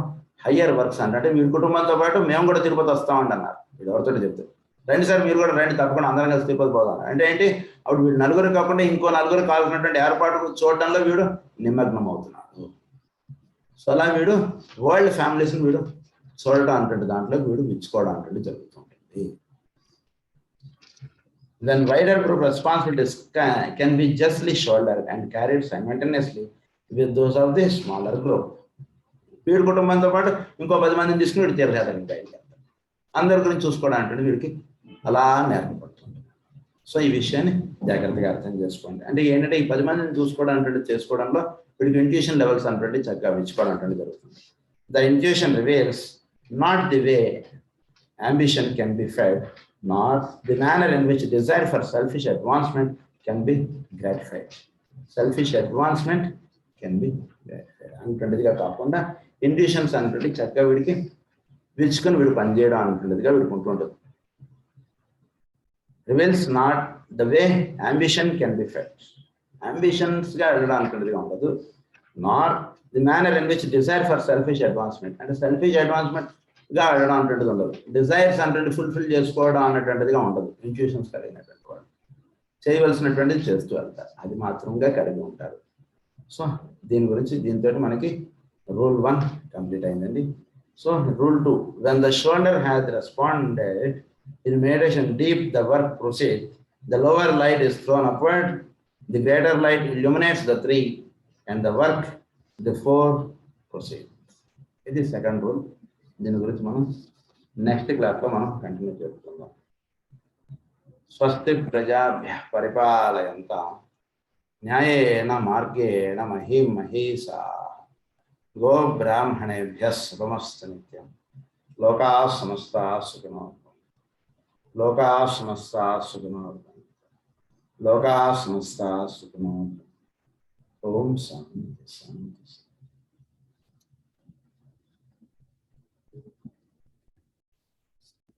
హయ్యర్ వర్క్స్ అంటే వీడి కుటుంబంతో పాటు మేము కూడా తిరుపతి వస్తామండి అన్నారు. వీడు ఎవరితో చెప్తారు రండి సార్ మీరు కూడా రండి తప్పకుండా అందరం కలిసి తిరుపతి పోదాం అంటే ఏంటి? అప్పుడు వీడు నలుగురు కాకుండా ఇంకో నలుగురు కావాల్సినటువంటి ఏర్పాటు చూడడంలో వీడు నిమగ్నం అవుతున్నాడు. సో అలా వీడు వరల్డ్ ఫ్యామిలీస్ని వీడు చూడటం అంటే దాంట్లో వీడు మెచ్చుకోవడం అంటే జరుగుతుంటుంది. Then wider group responsibilities can be justly shouldered and carried simultaneously with those of the smaller group. వీడి కుటుంబంతో పాటు ఇంకో 10 మందిని తీసుకుని వీడు తీర్థయాత్రకి బయలుదేరుతాడు. అందరి గురించి చూసుకోవడం అంటే వీడికి అలా నేర్పడుతుంది. సో ఈ విషయాన్ని జాగ్రత్తగా అర్థం చేసుకోండి. అంటే ఏంటంటే ఈ 10 మందిని చూసుకోవడం అంటే చేసుకోవడంలో వీడికి ఇంట్యూషన్ లెవెల్స్ అంటే చక్కగా మెచ్చుకోవడం అంటే జరుగుతుంది. The intuition reveals not the way ambition can be fed, nor the manner in which desire for selfish advancement can be gratified. Selfish advancement can be gratified. అంటున్నదిగా కాకుండా ఇంట్యూషన్స్ అంటే చక్కగా వీడికి విలుచుకొని వీడు పనిచేయడం అంటున్నదిగా వీడుకుంటుంటుంది. Reveals not the way ambition can be fed. అంబిషన్స్గా వెళ్ళడం అంటున్నదిగా ఉండదు. Nor the manner in which desire for selfish advancement, అంటే సెల్ఫిష్ అడ్వాన్స్మెంట్ గా వెళ్ళడం అనేటువంటిది ఉండదు. డిజైర్స్ అంటే ఫుల్ఫిల్ చేసుకోవడం అనేటువంటిదిగా ఉండదు. ఇంట్యూషన్స్ కలిగినటువంటి వాళ్ళు చేయవలసినటువంటిది చేస్తూ వెళ్తారు, అది మాత్రంగా కలిగి ఉంటారు. సో దీని గురించి దీంతో మనకి రూల్ 1 కంప్లీట్ అయిందండి. So rule 2, when the shoulder has responded in meditation deep, the work proceeds. The lower light is thrown upward, the greater light illuminates the 3, and the work therefore proceeds. ఇది second rule. దీని గురించి మనం next క్లాస్లో మనం continue చేసుకుందాం. స్వస్తి ప్రజాభ్యః పరిపాలయంతాం న్యాయేన మార్గేణ మహీం మహీషాః గో బ్రాహ్మణేభ్యః శుభమస్తు నిత్యం. లోకాః సమస్తాః సుఖినో భవంతు. లోకాః సమస్తాః సుఖినో భవంతు. లోకాః సమస్తాః సుఖినో భవంతు. ఓం శాంతి శాంతి.